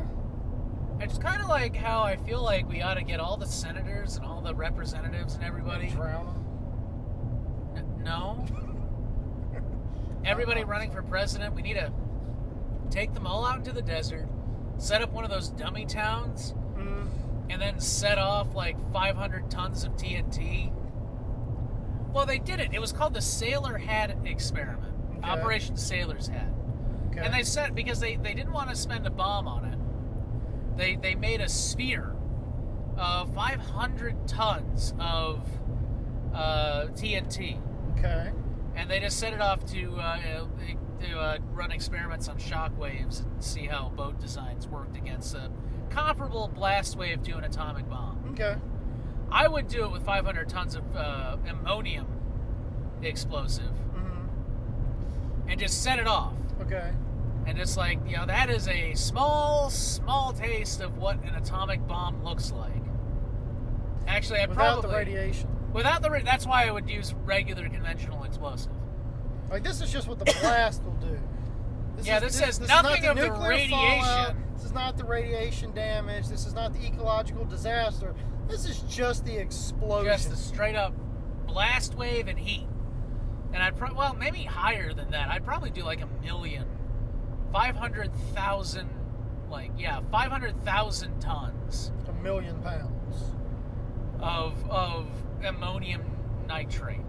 It's kind of like how I feel like we ought to get all the senators and all the representatives and everybody. And drown them. No. Everybody running for president, we need to take them all out into the desert, set up one of those dummy towns, and then set off like 500 tons of TNT. Well, they did it. It was called the Sailor Hat Experiment. Okay. Operation Sailor's Hat. Okay. And they said, because they didn't want to spend a bomb on it, they made a sphere of 500 tons of TNT. Okay. And they just set it off to run experiments on shock waves and see how boat designs worked against a comparable blast wave to an atomic bomb. Okay. I would do it with 500 tons of ammonium explosive. And just set it off. Okay. And just like, that is a small taste of what an atomic bomb looks like. Actually, without the radiation. That's why I would use regular conventional explosive. Like, this is just what the blast will do. This says nothing of the radiation. Fallout. This is not the radiation damage. This is not the ecological disaster. This is just the explosion. Just a straight up blast wave and heat. And maybe higher than that. I'd probably do like 1,000,000. 500,000, 500,000 tons. 1,000,000 pounds. Of ammonium nitrate.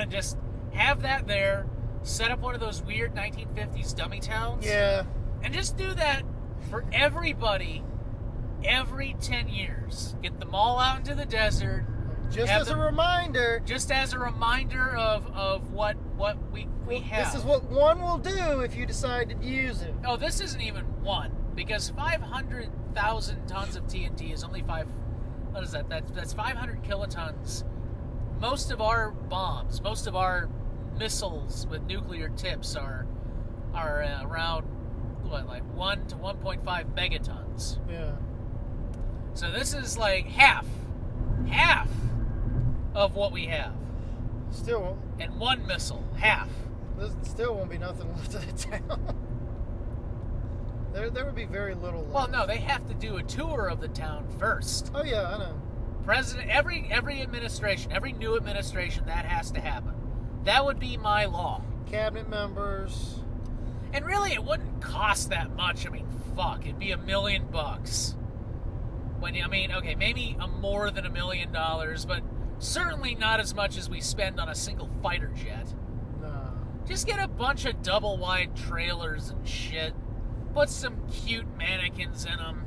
Just have that there, set up one of those weird 1950s dummy towns. Yeah. And just do that for everybody every 10 years. Get them all out into the desert. Just as a reminder of what we have. This is what one will do if you decide to use it. Oh, this isn't even one, because 500,000 tons of TNT is only what is that? That's 500 kilotons. Most of our bombs, most of our missiles with nuclear tips are around 1 to 1.5 megatons. Yeah. So this is like half of what we have. Still, And one missile, half. there still won't be nothing left of the town. There would be very little left. Well, no, they have to do a tour of the town first. Oh yeah, I know. President, every administration, every new administration, that has to happen. That would be my law. Cabinet members. And really, it wouldn't cost that much. I mean, fuck, it'd be $1 million. Okay, maybe more than $1 million, but certainly not as much as we spend on a single fighter jet. Nah. Just get a bunch of double-wide trailers and shit. Put some cute mannequins in them.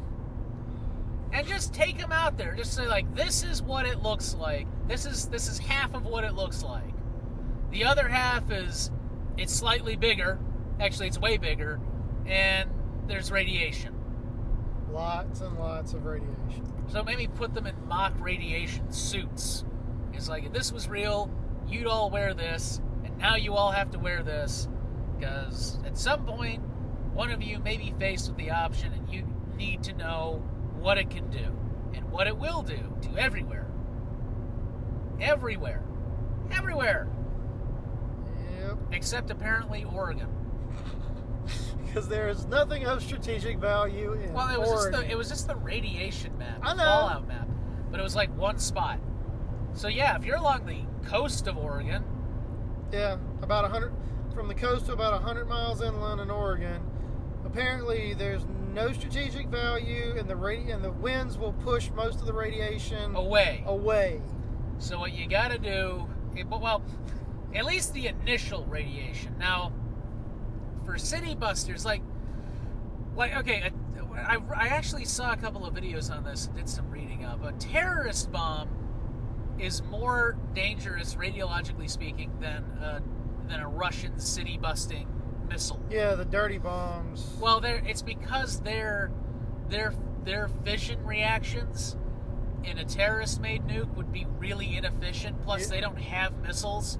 And just take them out there. Just say, like, this is what it looks like. This is half of what it looks like. The other half is, it's slightly bigger. Actually, it's way bigger. And there's radiation. Lots and lots of radiation. So maybe put them in mock radiation suits. It's like, if this was real, you'd all wear this, and now you all have to wear this, because at some point, one of you may be faced with the option, and you need to know what it can do, and what it will do to everywhere. Everywhere. Everywhere. Yep. Except apparently Oregon. Because there is nothing of strategic value in Oregon. It was just the radiation map, I the know. fallout map, but it was like one spot. So yeah, if you're along the coast of Oregon, Yeah, about 100 from the coast to about 100 miles inland in Oregon. Apparently, there's no strategic value, and the winds will push most of the radiation away. So what you got to do, at least the initial radiation. Now, for city busters, like okay, I actually saw a couple of videos on this and did some reading up. A terrorist bomb is more dangerous, radiologically speaking, than a Russian city busting missile. Yeah, the dirty bombs. Well, it's because their fission reactions in a terrorist-made nuke would be really inefficient. Plus, they don't have missiles.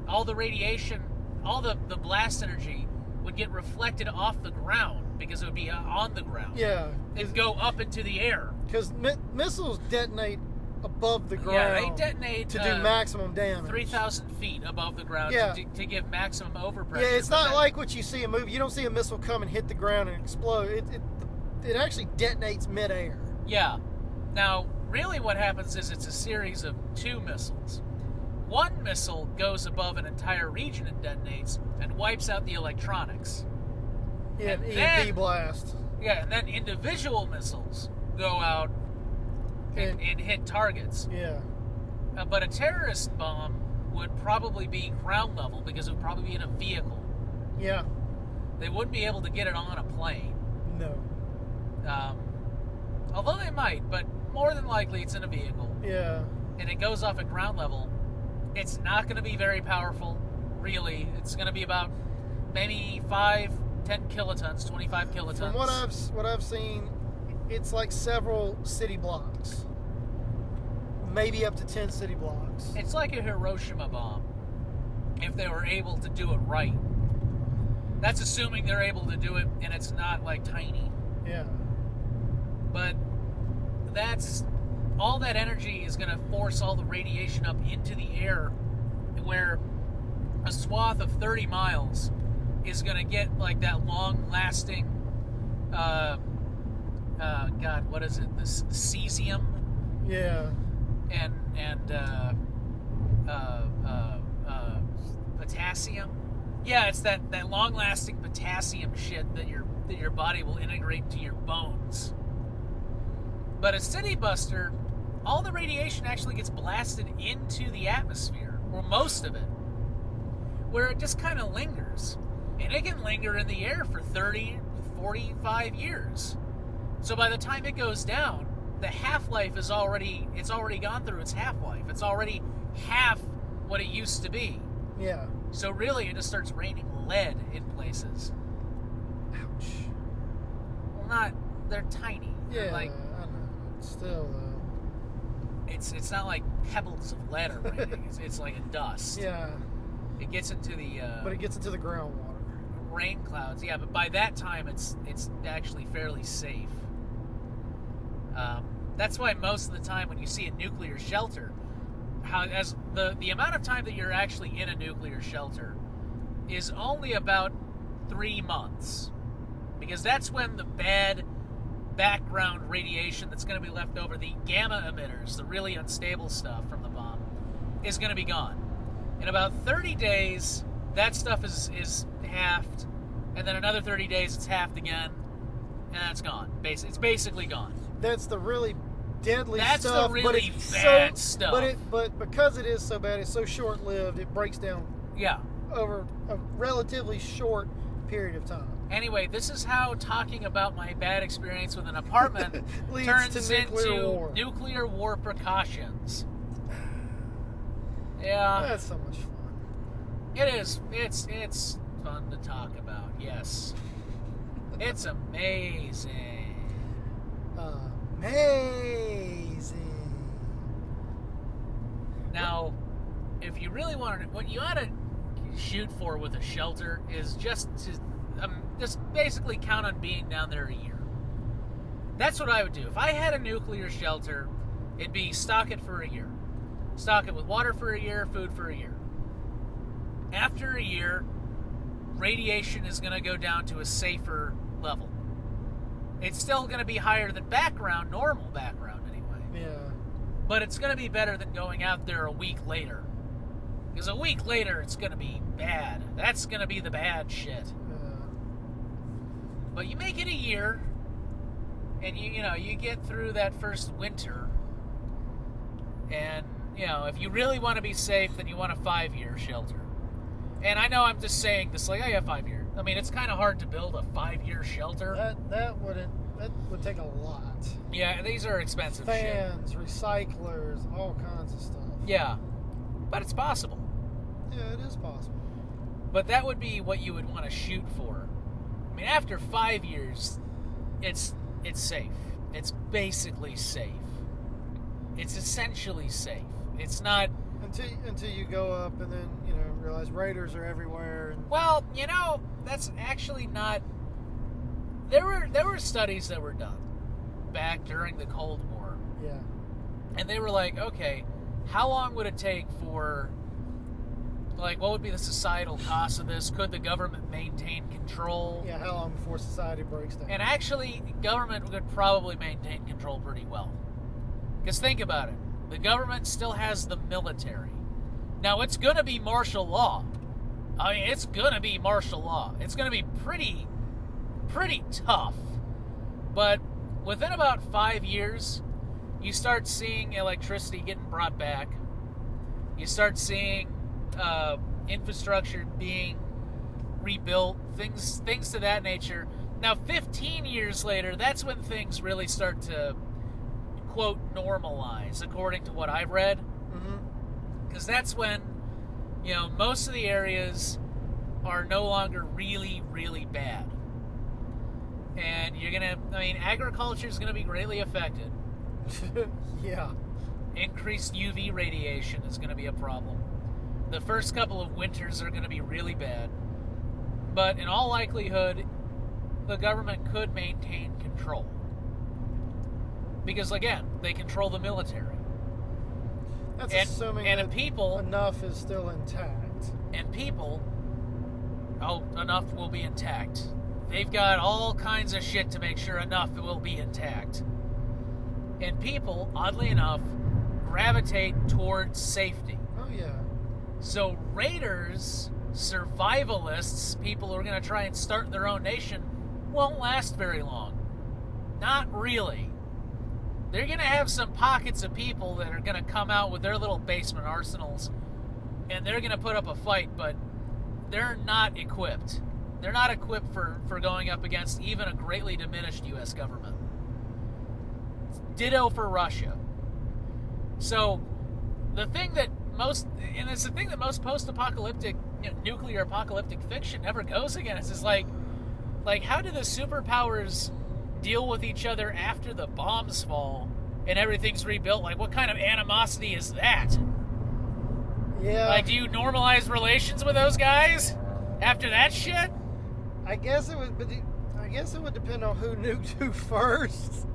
All the radiation, all the blast energy would get reflected off the ground because it would be on the ground. Yeah. It'd go up into the air. Because missiles detonate above the ground. Yeah, they detonate to do maximum damage. 3,000 feet above the ground to give maximum overpressure. Yeah, it's not like what you see in movies. You don't see a missile come and hit the ground and explode. It actually detonates midair. Yeah. Now, really what happens is it's a series of two missiles. One missile goes above an entire region and detonates and wipes out the electronics. Yeah, and an then, EMP blast. Yeah, and then individual missiles go out and hit targets. Yeah. But a terrorist bomb would probably be ground level because it would probably be in a vehicle. Yeah. They wouldn't be able to get it on a plane. No. Although they might, but more than likely it's in a vehicle. Yeah. And it goes off at ground level. It's not going to be very powerful, really. It's going to be about maybe 10 kilotons, 25 kilotons. From what I've seen, it's like several city blocks. Maybe up to 10 city blocks. It's like a Hiroshima bomb, if they were able to do it right. That's assuming they're able to do it and it's not like tiny. Yeah. But all that energy is going to force all the radiation up into the air, where a swath of 30 miles is going to get like that long-lasting, God, what is it? This cesium. Yeah. And potassium. Yeah, it's that long-lasting potassium shit that your body will integrate into your bones. But a city buster, all the radiation actually gets blasted into the atmosphere, or most of it, where it just kind of lingers. And it can linger in the air for 30, 45 years. So by the time it goes down, the half-life is already gone through its half-life. It's already half what it used to be. Yeah. So really, it just starts raining lead in places. Ouch. Well, they're tiny. Yeah, Like, I know. Still, though. It's not like pebbles of lead are raining. it's like a dust. Yeah. It gets into the But it gets into the groundwater. rain clouds. Yeah, but by that time, it's actually fairly safe. That's why most of the time when you see a nuclear shelter, as the amount of time that you're actually in a nuclear shelter is only about 3 months, because that's when the bad background radiation that's going to be left over, the gamma emitters, the really unstable stuff from the bomb, is going to be gone. In about 30 days, that stuff is halved, and then another 30 days it's halved again, and that's gone. It's basically gone. That's the really deadly That's stuff. the really but it's bad stuff. But because it is so bad, it's so short-lived, it breaks down Yeah. over a relatively short period of time. Anyway, this is how talking about my bad experience with an apartment Leads turns to nuclear into war. nuclear war precautions. Yeah. That's so much fun. It is. It's fun to talk about. Yes. It's amazing. Amazing. Now, if you really want to, what you ought to shoot for with a shelter is just basically count on being down there a year. That's what I would do. If I had a nuclear shelter, it'd be stock it for a year. Stock it with water for a year, food for a year. After a year, radiation is going to go down to a safer level. It's still going to be higher than normal background anyway. Yeah. But it's going to be better than going out there a week later. Because a week later, it's going to be bad. That's going to be the bad shit. But you make it a year, and you get through that first winter, and if you really want to be safe, then you want a 5-year shelter. And I know I'm just saying this like, oh yeah, 5 years. I mean, it's kind of hard to build a 5-year shelter. That would take a lot. Yeah, these are expensive Fans, recyclers, all kinds of stuff. Yeah, but it's possible. Yeah, it is possible. But that would be what you would want to shoot for. I mean, after 5 years, it's safe. It's basically safe. It's essentially safe. It's not... Until you go up and then, realize raiders are everywhere. And... Well, that's actually not... There were studies that were done back during the Cold War. Yeah. And they were like, okay, how long would it take for... Like, what would be the societal cost of this? Could the government maintain control? Yeah, how long before society breaks down? And actually, government could probably maintain control pretty well. Because think about it. The government still has the military. Now, it's going to be martial law. I mean, it's going to be martial law. It's going to be pretty tough. But within about 5 years, you start seeing electricity getting brought back. You start seeing infrastructure being rebuilt, things to that nature. Now, 15 years later, that's when things really start to, quote, normalize, according to what I've read. Because that's when, most of the areas are no longer really, really bad. And agriculture is going to be greatly affected. Yeah. Increased UV radiation is going to be a problem. The first couple of winters are going to be really bad. But in all likelihood, the government could maintain control. Because, again, they control the military. That's assuming that people, enough is still intact. And people, enough will be intact. They've got all kinds of shit to make sure enough will be intact. And people, oddly enough, gravitate towards safety. Oh, yeah. So raiders, survivalists, people who are going to try and start their own nation, won't last very long. Not really. They're going to have some pockets of people that are going to come out with their little basement arsenals, and they're going to put up a fight, but they're not equipped. They're not equipped for going up against even a greatly diminished U.S. government. Ditto for Russia. So, it's the thing that most post-apocalyptic, nuclear apocalyptic fiction never goes against, is like, how do the superpowers deal with each other after the bombs fall and everything's rebuilt? Like, what kind of animosity is that? Yeah. Like, do you normalize relations with those guys after that shit? I guess it would depend on who nuked who first,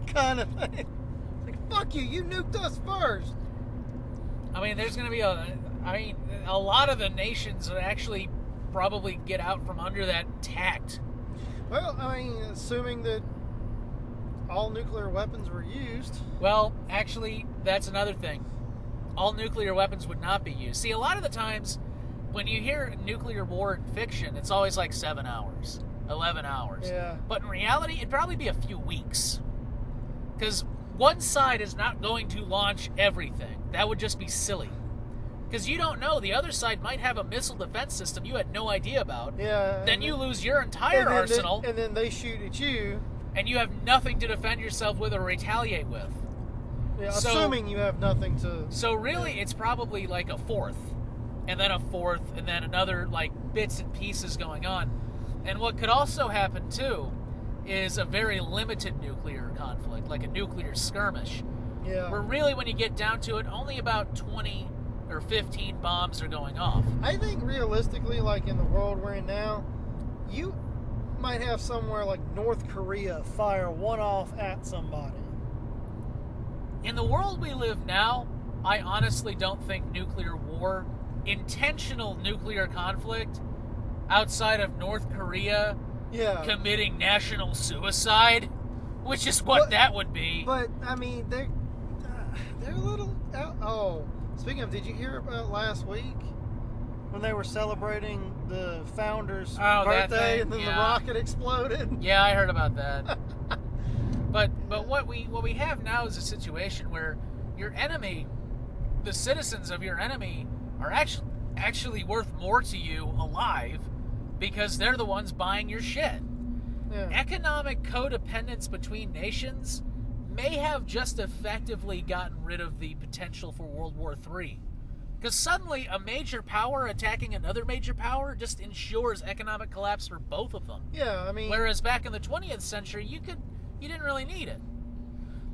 kind of thing. Like, fuck you, you nuked us first. I mean, there's going to be a lot of the nations would actually probably get out from under that tact. Well, I mean, assuming that all nuclear weapons were used. Well, actually, that's another thing. All nuclear weapons would not be used. See, a lot of the times when you hear nuclear war in fiction, it's always like 7 hours, 11 hours. Yeah. But in reality, it'd probably be a few weeks. Because one side is not going to launch everything. That would just be silly. Because you don't know. The other side might have a missile defense system you had no idea about. Yeah. Then you lose your entire arsenal. And then they shoot at you. And you have nothing to defend yourself with or retaliate with. Yeah, assuming you have nothing to... So really, it's probably like a fourth. And then a fourth. And then another, like, bits and pieces going on. And what could also happen, too, is a very limited nuclear conflict, like a nuclear skirmish. Yeah. Where really, when you get down to it, only about 20 or 15 bombs are going off. I think realistically, like in the world we're in now, you might have somewhere like North Korea fire one off at somebody. In the world we live now, I honestly don't think nuclear war, intentional nuclear conflict, outside of North Korea committing national suicide, which is what that would be. But I mean, they're a little. Oh, speaking of, did you hear about last week when they were celebrating the founder's birthday and then the rocket exploded? Yeah, I heard about that. But what we have now is a situation where your enemy, the citizens of your enemy, are actually worth more to you alive because they're the ones buying your shit. Yeah. Economic codependence between nations may have just effectively gotten rid of the potential for World War III. Because suddenly a major power attacking another major power just ensures economic collapse for both of them. Yeah, I mean... Whereas back in the 20th century, you didn't really need it.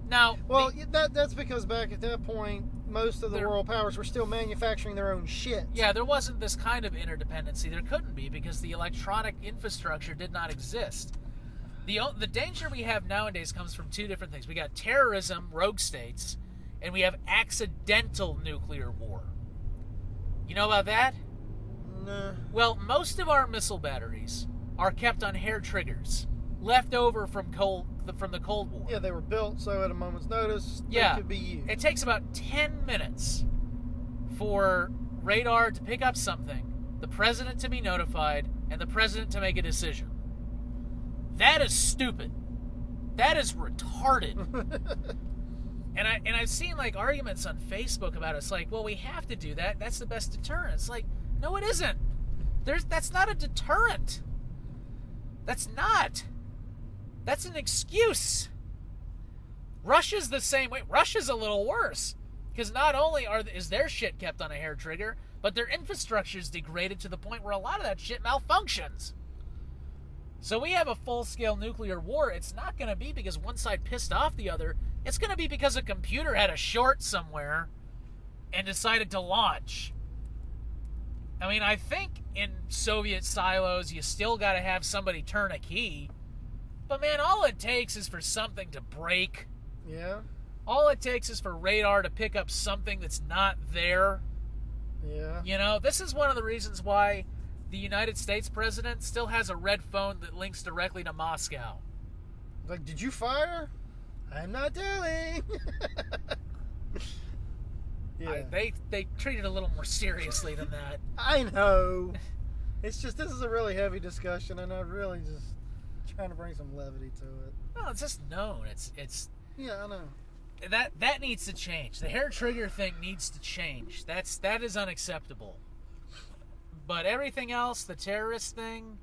Now... Well, that's because back at that point, most of the world powers were still manufacturing their own shit. Yeah, there wasn't this kind of interdependency. There couldn't be because the electronic infrastructure did not exist. The danger we have nowadays comes from two different things. We got terrorism, rogue states, and we have accidental nuclear war. You know about that? Nah. Well, most of our missile batteries are kept on hair triggers, left over from the Cold War. Yeah, they were built so at a moment's notice they could be used. It takes about 10 minutes for radar to pick up something, the president to be notified, and the president to make a decision. That is stupid. That is retarded. And I've seen like arguments on Facebook about it. It's like, well, we have to do that. That's the best deterrent. It's like, no, it isn't. That's not a deterrent. That's not. That's an excuse. Russia's the same way. Russia's a little worse because not only is their shit kept on a hair trigger, but their infrastructure is degraded to the point where a lot of that shit malfunctions. So we have a full-scale nuclear war. It's not going to be because one side pissed off the other. It's going to be because a computer had a short somewhere and decided to launch. I mean, I think in Soviet silos, you still got to have somebody turn a key. But, man, all it takes is for something to break. Yeah. All it takes is for radar to pick up something that's not there. Yeah. You know, this is one of the reasons why the United States president still has a red phone that links directly to Moscow. Like, did you fire? I'm not telling. Yeah. They treat it a little more seriously than that. I know. It's just, this is a really heavy discussion, and I'm really just trying to bring some levity to it. Well, it's just known. It's. Yeah, I know. That needs to change. The hair trigger thing needs to change. That is unacceptable. But everything else, the terrorist thing,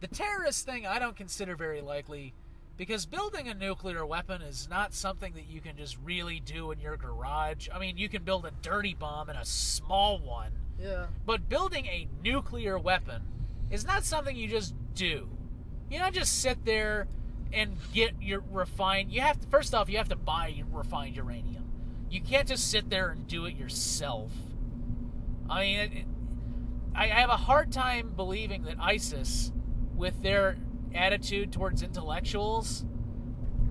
I don't consider very likely because building a nuclear weapon is not something that you can just really do in your garage. I mean, you can build a dirty bomb and a small one. Yeah. But building a nuclear weapon is not something you just do. You don't just sit there and get your refined. First off, you have to buy refined uranium. You can't just sit there and do it yourself. I mean, I have a hard time believing that ISIS, with their attitude towards intellectuals,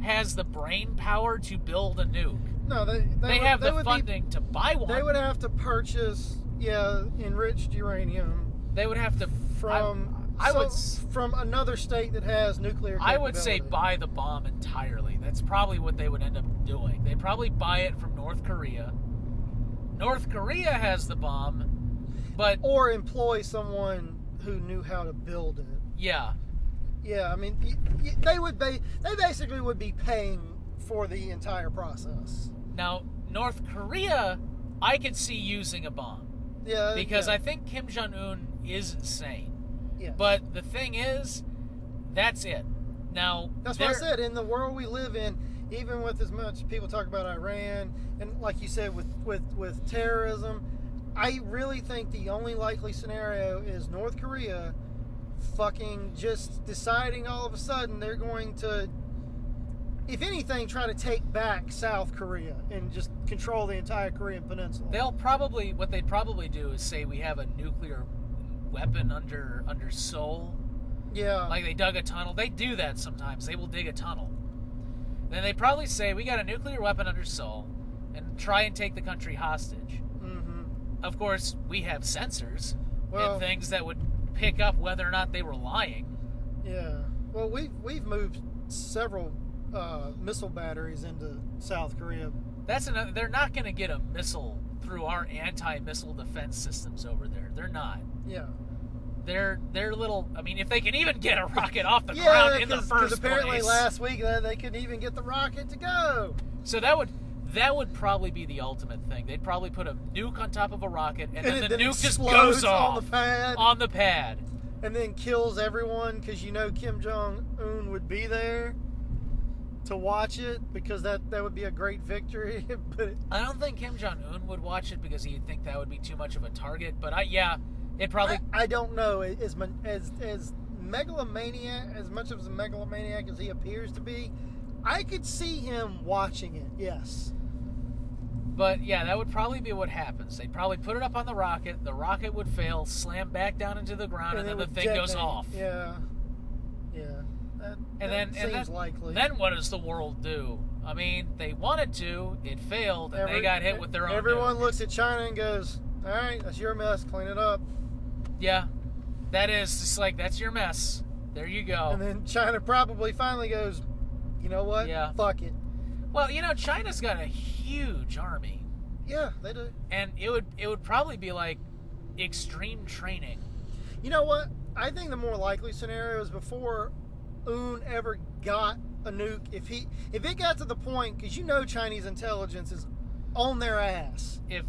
has the brain power to build a nuke. No, They have the would funding to buy one. They would have to purchase, enriched uranium. They would have to from from another state that has nuclear capability. I would say buy the bomb entirely. That's probably what they would end up doing. They'd probably buy it from North Korea. North Korea has the bomb, or employ someone who knew how to build it. Yeah. Yeah, I mean, they basically would be paying for the entire process. Now, North Korea, I could see using a bomb. Yeah. Because I think Kim Jong-un is insane. Yeah. But the thing is, that's it. Now, that's what I said. In the world we live in, even with as much people talk about Iran, and like you said, with terrorism, I really think the only likely scenario is North Korea fucking just deciding all of a sudden they're going to, if anything, try to take back South Korea and just control the entire Korean peninsula. What they'd probably do is say we have a nuclear weapon under Seoul. Yeah. Like they dug a tunnel. They do that sometimes. They will dig a tunnel. Then they probably say we got a nuclear weapon under Seoul and try and take the country hostage. Mm-hmm. Of course, we have sensors and things that would pick up whether or not they were lying. Yeah. Well, we've moved several missile batteries into South Korea. That's another. They're not going to get a missile through our anti-missile defense systems over there. They're not. Yeah. They're little. I mean, if they can even get a rocket off the ground in the first place. Because apparently last week they couldn't even get the rocket to go. So that would probably be the ultimate thing. They'd probably put a nuke on top of a rocket, and then the nuke just goes off on the pad, and then kills everyone because Kim Jong-un would be there to watch it because that would be a great victory. But I don't think Kim Jong-un would watch it because he'd think that would be too much of a target. But it probably. I don't know. As megalomaniac, as much of a megalomaniac as he appears to be, I could see him watching it. Yes. But yeah, that would probably be what happens. They'd probably put it up on the rocket would fail, slam back down into the ground, and then the thing goes off. Yeah. Yeah. That seems likely. Then what does the world do? I mean, they wanted to, it failed, and they got hit with their own Everyone nuke. Looks at China and goes, all right, that's your mess, clean it up. Yeah. That is just like, that's your mess. There you go. And then China probably finally goes, you know what? Yeah. Fuck it. Well, China's got a huge army. Yeah, they do. And it would probably be like extreme training. You know what? I think the more likely scenario is before Un ever got a nuke. If it got to the point, because Chinese intelligence is on their ass. If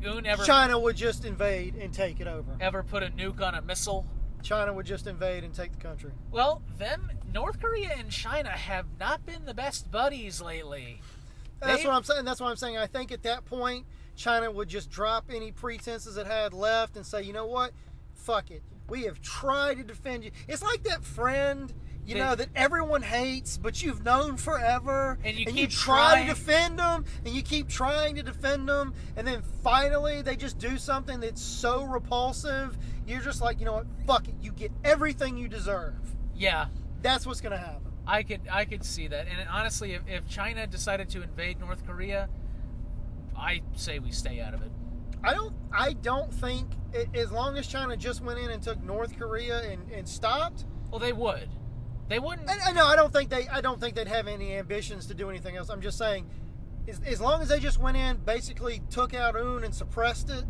Un ever China would just invade and take it over. Ever put a nuke on a missile? China would just invade and take the country. Well, then North Korea and China have not been the best buddies lately. That's what I'm saying. That's what I'm saying. I think at that point, China would just drop any pretenses it had left and say, you know what? Fuck it. We have tried to defend you. It's like that friend, that everyone hates, but you've known forever. And you try to defend them, and you keep trying to defend them, and then finally they just do something that's so repulsive. You're just like, you know what? Fuck it. You get everything you deserve. Yeah. That's what's going to happen. I could see that. And honestly, if China decided to invade North Korea, I say we stay out of it. I don't think, as long as China just went in and took North Korea and stopped. Well, they would. They wouldn't. No, I don't think they'd have any ambitions to do anything else. I'm just saying, as long as they just went in, basically took out Un and suppressed it,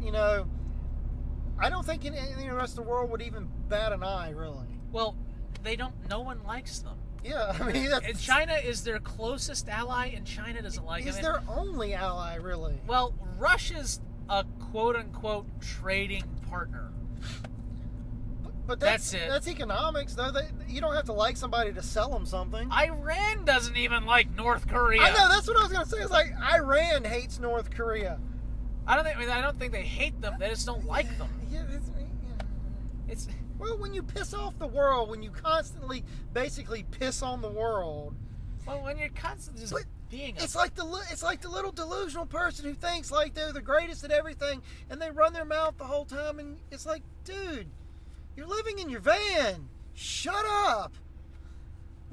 I don't think any of the rest of the world would even bat an eye, really. Well, they don't. No one likes them. Yeah, I mean, and China is their closest ally, and China doesn't like them. Is their only ally, really? Well, Russia's a quote-unquote trading partner. But that's it. That's economics, though. You don't have to like somebody to sell them something. Iran doesn't even like North Korea. I know. That's what I was going to say. It's like Iran hates North Korea. I don't think they hate them. They just don't like them. Yeah, it's well, when you piss off the world, when you constantly, basically piss on the world. Well, when you're constantly just being. It's like the little delusional person who thinks like they're the greatest at everything, and they run their mouth the whole time, and it's like, dude, you're living in your van. Shut up.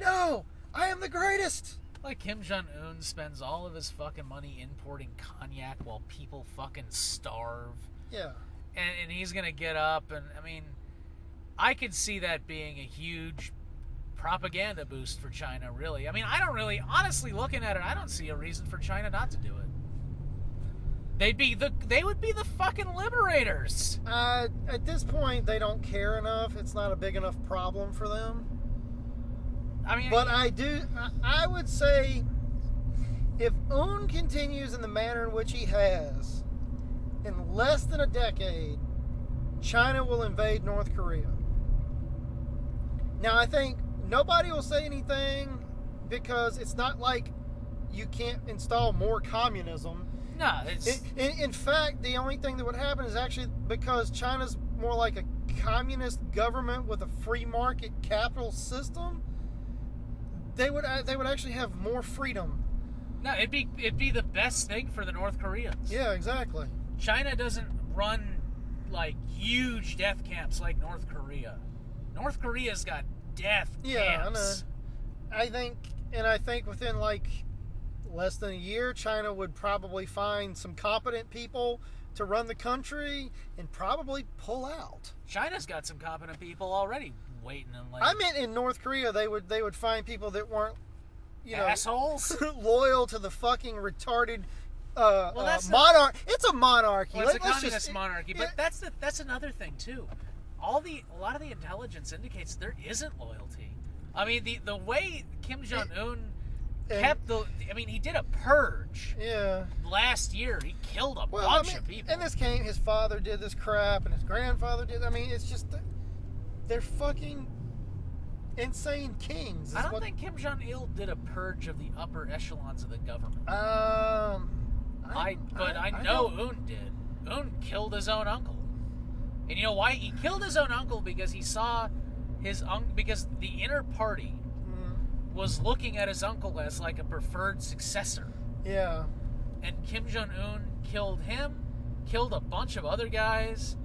No, I am the greatest. Like Kim Jong-un spends all of his fucking money importing cognac while people fucking starve. Yeah. And he's going to get up and, I mean, I could see that being a huge propaganda boost for China, really. I mean, I don't really, honestly looking at it, I don't see a reason for China not to do it. They would be the fucking liberators. At this point, they don't care enough. It's not a big enough problem for them. I mean, but I would say, if Un continues in the manner in which he has, in less than a decade, China will invade North Korea. Now, I think nobody will say anything because it's not like you can't install more communism. No, it's... In fact, the only thing that would happen is actually because China's more like a communist government with a free market capital system, they would actually have more freedom. No, it'd be the best thing for the North Koreans. Yeah, exactly. China doesn't run like huge death camps like North Korea. North Korea's got death camps. Yeah, I know. I think within like less than a year, China would probably find some competent people to run the country and probably pull out. China's got some competent people already waiting in line. I meant in North Korea, they would find people that weren't, assholes, loyal to the fucking retarded monarchy. It's a monarchy. Well, it's a communist monarchy, but that's another thing too. A lot of the intelligence indicates there isn't loyalty. I mean, the way Kim Jong-un he did a purge. Yeah. Last year, he killed a bunch of people. And his father did this crap, and his grandfather did. I mean, it's just they're fucking insane kings. I don't think Kim Jong-il did a purge of the upper echelons of the government. I know Un did. Un killed his own uncle. And you know why? He killed his own uncle because he saw because the inner party was looking at his uncle as like a preferred successor. Yeah. And Kim Jong-un killed him, killed a bunch of other guys,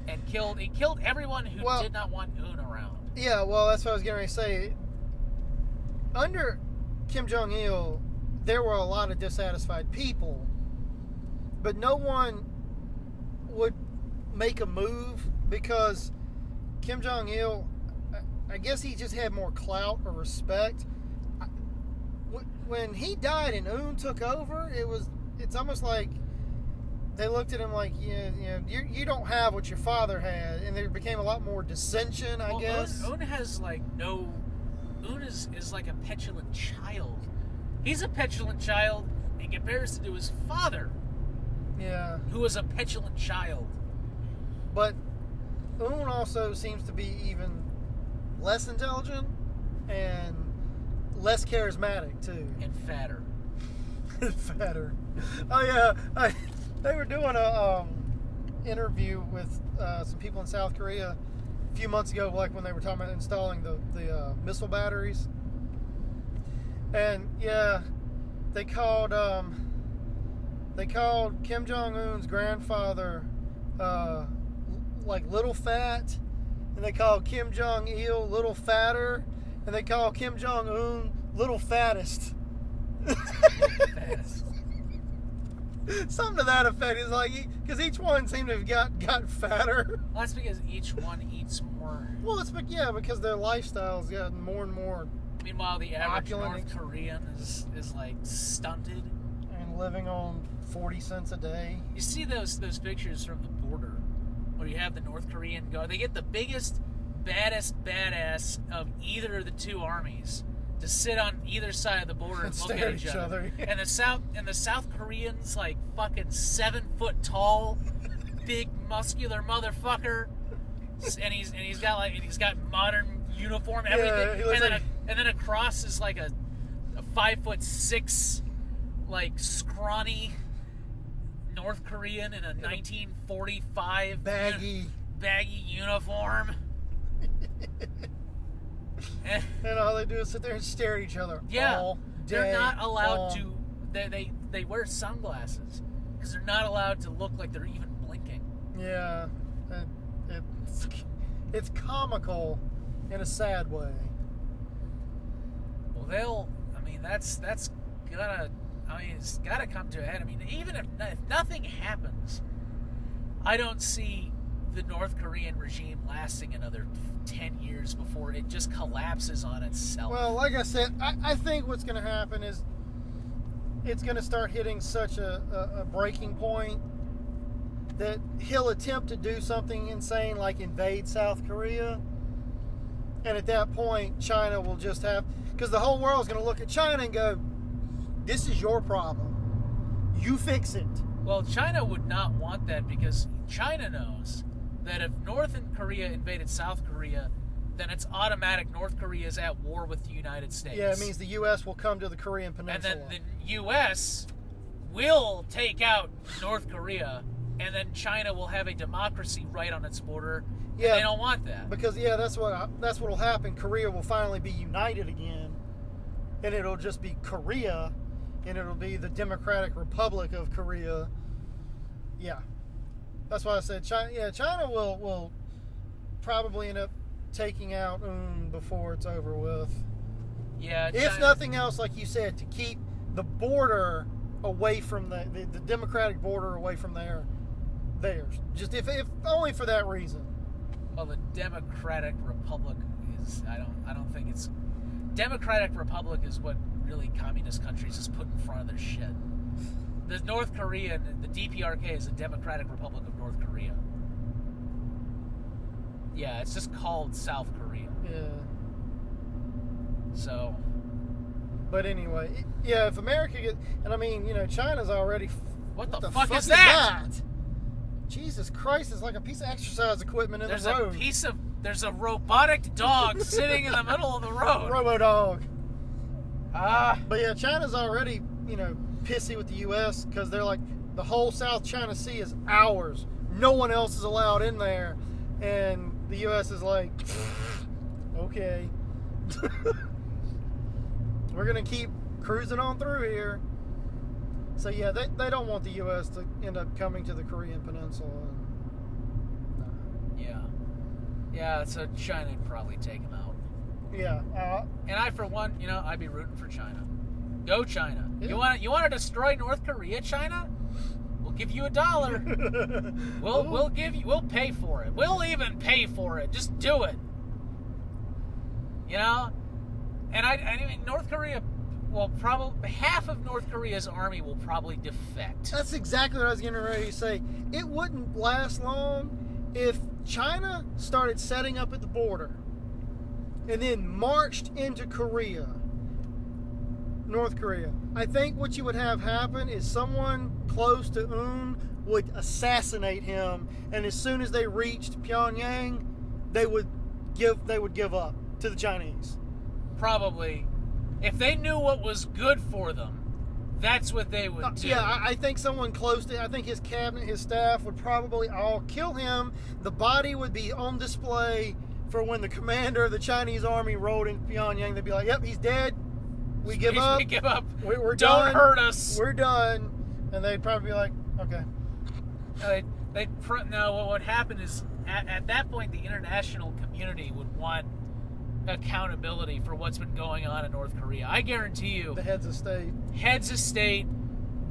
and he killed everyone who did not want Un around. Yeah, well, that's what I was getting ready to say. Under Kim Jong-il, there were a lot of dissatisfied people, but no one would make a move because Kim Jong-il, I guess he just had more clout or respect. When he died and Un took over, it's almost like they looked at him like, you don't have what your father had, and there became a lot more dissension, I guess. Un has Un is like a petulant child. He's a petulant child in comparison to his father. Yeah. Who was a petulant child. But Un also seems to be even less intelligent and less charismatic too. And fatter. Fatter. Oh yeah, they were doing a interview with some people in South Korea a few months ago, like when they were talking about installing the missile batteries. And yeah, they called Kim Jong-un's grandfather like little fat, and they called Kim Jong-il little fatter, and they called Kim Jong-un little fattest. Something to that effect. Is like because each one seemed to have got fatter. Well, that's because each one eats more. Well, because their lifestyle's gotten more and more. Meanwhile, the average North Korean is like stunted and living on 40 cents a day. You see those pictures from the border where you have the North Korean guard. They get the biggest, baddest badass of either of the two armies to sit on either side of the border and look at each other. And the South Koreans, like fucking 7 foot tall, big muscular motherfucker, and he's got modern uniform, everything, yeah, and then across is like a 5'6", like scrawny North Korean in a 1945 baggy uniform. And all they do is sit there and stare at each other. Yeah, all day they're not allowed long. to. They wear sunglasses because they're not allowed to look like they're even blinking. Yeah, it's comical in a sad way. Well, mean, that's gonna. I mean, it's got to come to a head. I mean, even if nothing happens, I don't see the North Korean regime lasting another 10 years before it just collapses on itself. Well, like I said, I think what's going to happen is it's going to start hitting such a breaking point that he'll attempt to do something insane like invade South Korea. And at that point, China will just have... Because the whole world is going to look at China and go, this is your problem. You fix it. Well, China would not want that because China knows that if North Korea invaded South Korea, then it's automatic North Korea is at war with the United States. Yeah, it means the U.S. will come to the Korean Peninsula. And then the U.S. will take out North Korea, and then China will have a democracy right on its border. Yeah, and they don't want that. Because, yeah, that's what will happen. Korea will finally be united again, and it'll just be Korea, and it'll be the Democratic Republic of Korea. Yeah. That's why I said China will probably end up taking out before it's over with. Yeah. If nothing else, like you said, to keep the border away from the Democratic border away from theirs. Just if only for that reason. Well, the Democratic Republic is I don't think it's Democratic Republic is what really communist countries just put in front of their shit. The North Korea, the DPRK is the Democratic Republic of North Korea. Yeah, it's just called South Korea. Yeah. So. But anyway, yeah, if America gets... And I mean, China's already... What the fuck is that? Jesus Christ, it's like a piece of exercise equipment in the road. There's a robotic dog sitting in the middle of the road. Robo-dog. But yeah, China's already, pissy with the U.S. because they're like, the whole South China Sea is ours. No one else is allowed in there. And the U.S. is like, okay. We're going to keep cruising on through here. So yeah, they don't want the U.S. to end up coming to the Korean Peninsula. Yeah, so China would probably take them out. Yeah. And I, for one, I'd be rooting for China. Go China. Yeah. You want to destroy North Korea, China? We'll give you $1. We'll pay for it. We'll even pay for it. Just do it. And I mean, North Korea, well, probably half of North Korea's army will probably defect. That's exactly what I was getting ready to say. It wouldn't last long if China started setting up at the border and then marched into Korea, North Korea. I think what you would have happen is someone close to Un would assassinate him, and as soon as they reached Pyongyang, they would give up to the Chinese. Probably. If they knew what was good for them, that's what they would do. Yeah, I think someone close to... I think his cabinet, his staff would probably all kill him. The body would be on display for when the commander of the Chinese army rode into Pyongyang. They'd be like, yep, he's dead. We give up. We give up. We're Don't done. hurt us. We're done. And they'd probably be like, okay. No, what would happen is, at that point, the international community would want accountability for what's been going on in North Korea. I guarantee you, The heads of state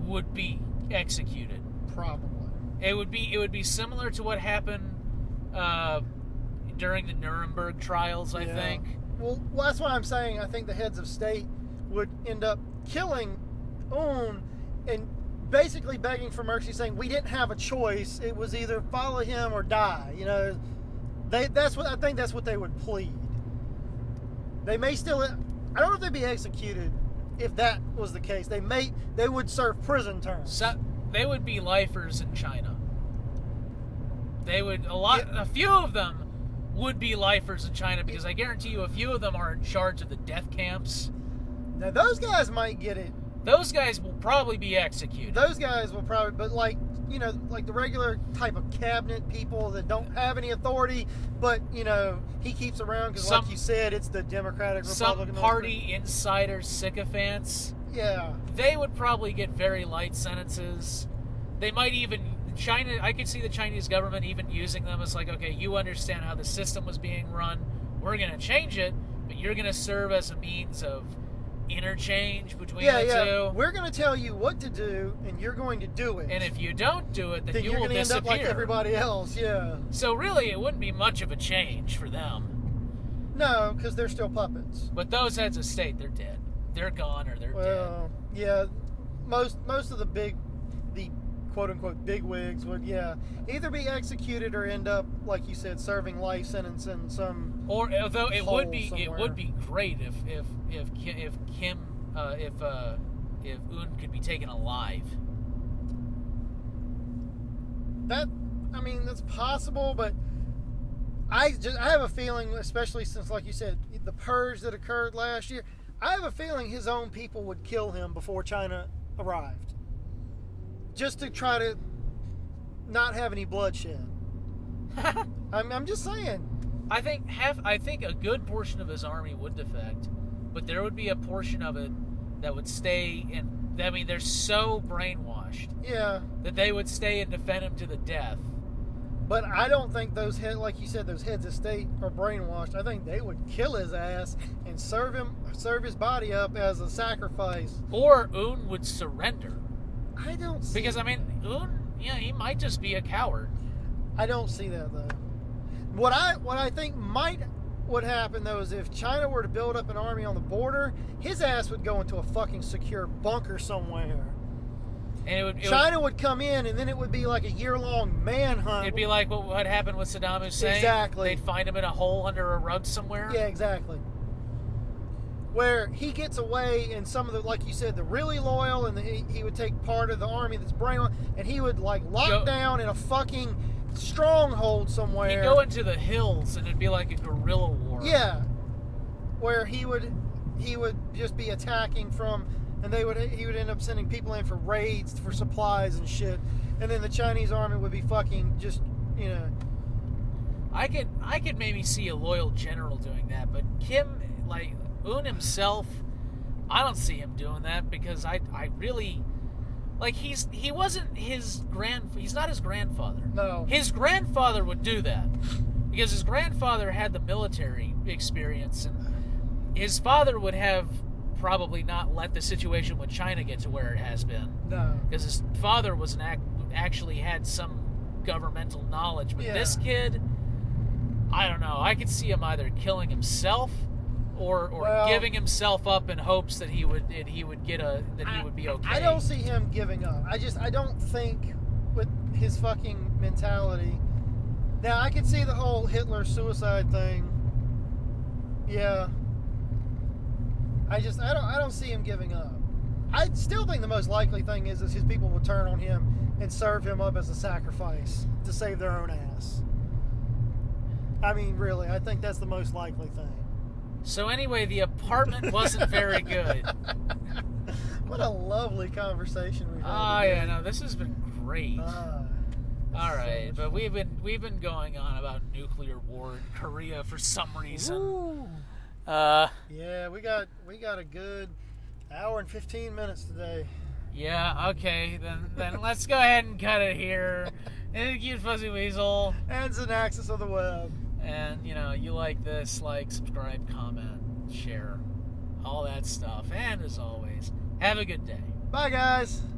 would be executed. Probably. It would be similar to what happened during the Nuremberg trials, I think. Well, that's why I'm saying I think the heads of state would end up killing Un and basically begging for mercy, saying we didn't have a choice. It was either follow him or die. I think that's what they would plead. They may still... I don't know if they'd be executed if that was the case. They would serve prison terms. So, they would be lifers in China. A few of them would be lifers in China because I guarantee you a few of them are in charge of the death camps. Now, those guys might get it. Those guys will probably be executed. Those guys will probably... But like the regular type of cabinet people that don't have any authority, but, he keeps around because, like you said, it's the Democratic Republic. Some party insider sycophants. Yeah. They would probably get very light sentences. They might even... I could see the Chinese government even using them as like, okay, you understand how the system was being run. We're going to change it, but you're going to serve as a means of interchange between Yeah, the yeah. two. We're going to tell you what to do, and you're going to do it. And if you don't do it, then you you're will going to end disappear. up like everybody else. Yeah. So really, it wouldn't be much of a change for them. No, because they're still puppets. But those heads of state, they're dead. They're gone or they're dead. Well, yeah. Most of the quote unquote big wigs would either be executed or end up, like you said, serving life sentence in some. Or although it hole would be somewhere. great if Un could be taken alive. That's possible, but I have a feeling, especially since, like you said, the purge that occurred last year, I have a feeling his own people would kill him before China arrived, just to try to not have any bloodshed. I'm just saying. I think a good portion of his army would defect, but there would be a portion of it that would stay and. I mean, they're so brainwashed. Yeah. That they would stay and defend him to the death. But I don't think those like you said, those heads of state are brainwashed. I think they would kill his ass and serve his body up as a sacrifice. Or Un would surrender. I don't see because I mean, Un, he might just be a coward. I don't see that though. What I think would happen though is if China were to build up an army on the border, his ass would go into a fucking secure bunker somewhere. And China would come in, and then it would be like a year-long manhunt. It'd be like what happened with Saddam Hussein. Exactly. They'd find him in a hole under a rug somewhere. Yeah, exactly. Where he gets away, and some of the, like you said, the really loyal, and he would take part of the army that's brainwashed, and he would like lock down in a fucking stronghold somewhere. He'd go into the hills, and it'd be like a guerrilla war. Yeah, where he would just be attacking from. And he would end up sending people in for raids for supplies and shit, and then the Chinese army would be fucking just, I could maybe see a loyal general doing that, but Un himself, I don't see him doing that because I really, he's not his grandfather. No. His grandfather would do that because his grandfather had the military experience, and his father would have probably not let the situation with China get to where it has been. No. Because his father was actually had some governmental knowledge. But this kid, I don't know. I could see him either killing himself or giving himself up in hopes that he would be okay. I don't see him giving up. I don't think with his fucking mentality. Now I could see the whole Hitler suicide thing. Yeah. I don't see him giving up. I still think the most likely thing is his people will turn on him and serve him up as a sacrifice to save their own ass. I mean, really, I think that's the most likely thing. So anyway, the apartment wasn't very good. What a lovely conversation we've had. Oh yeah, no, this has been great. All right, but we've been going on about nuclear war in Korea for some reason. Ooh. Yeah, we got a good hour and 15 minutes today. Yeah, okay, then let's go ahead and cut it here. And Cute Fuzzy Weasel. And Xanaxis of the web. And, you like this, subscribe, comment, share, all that stuff. And as always, have a good day. Bye, guys.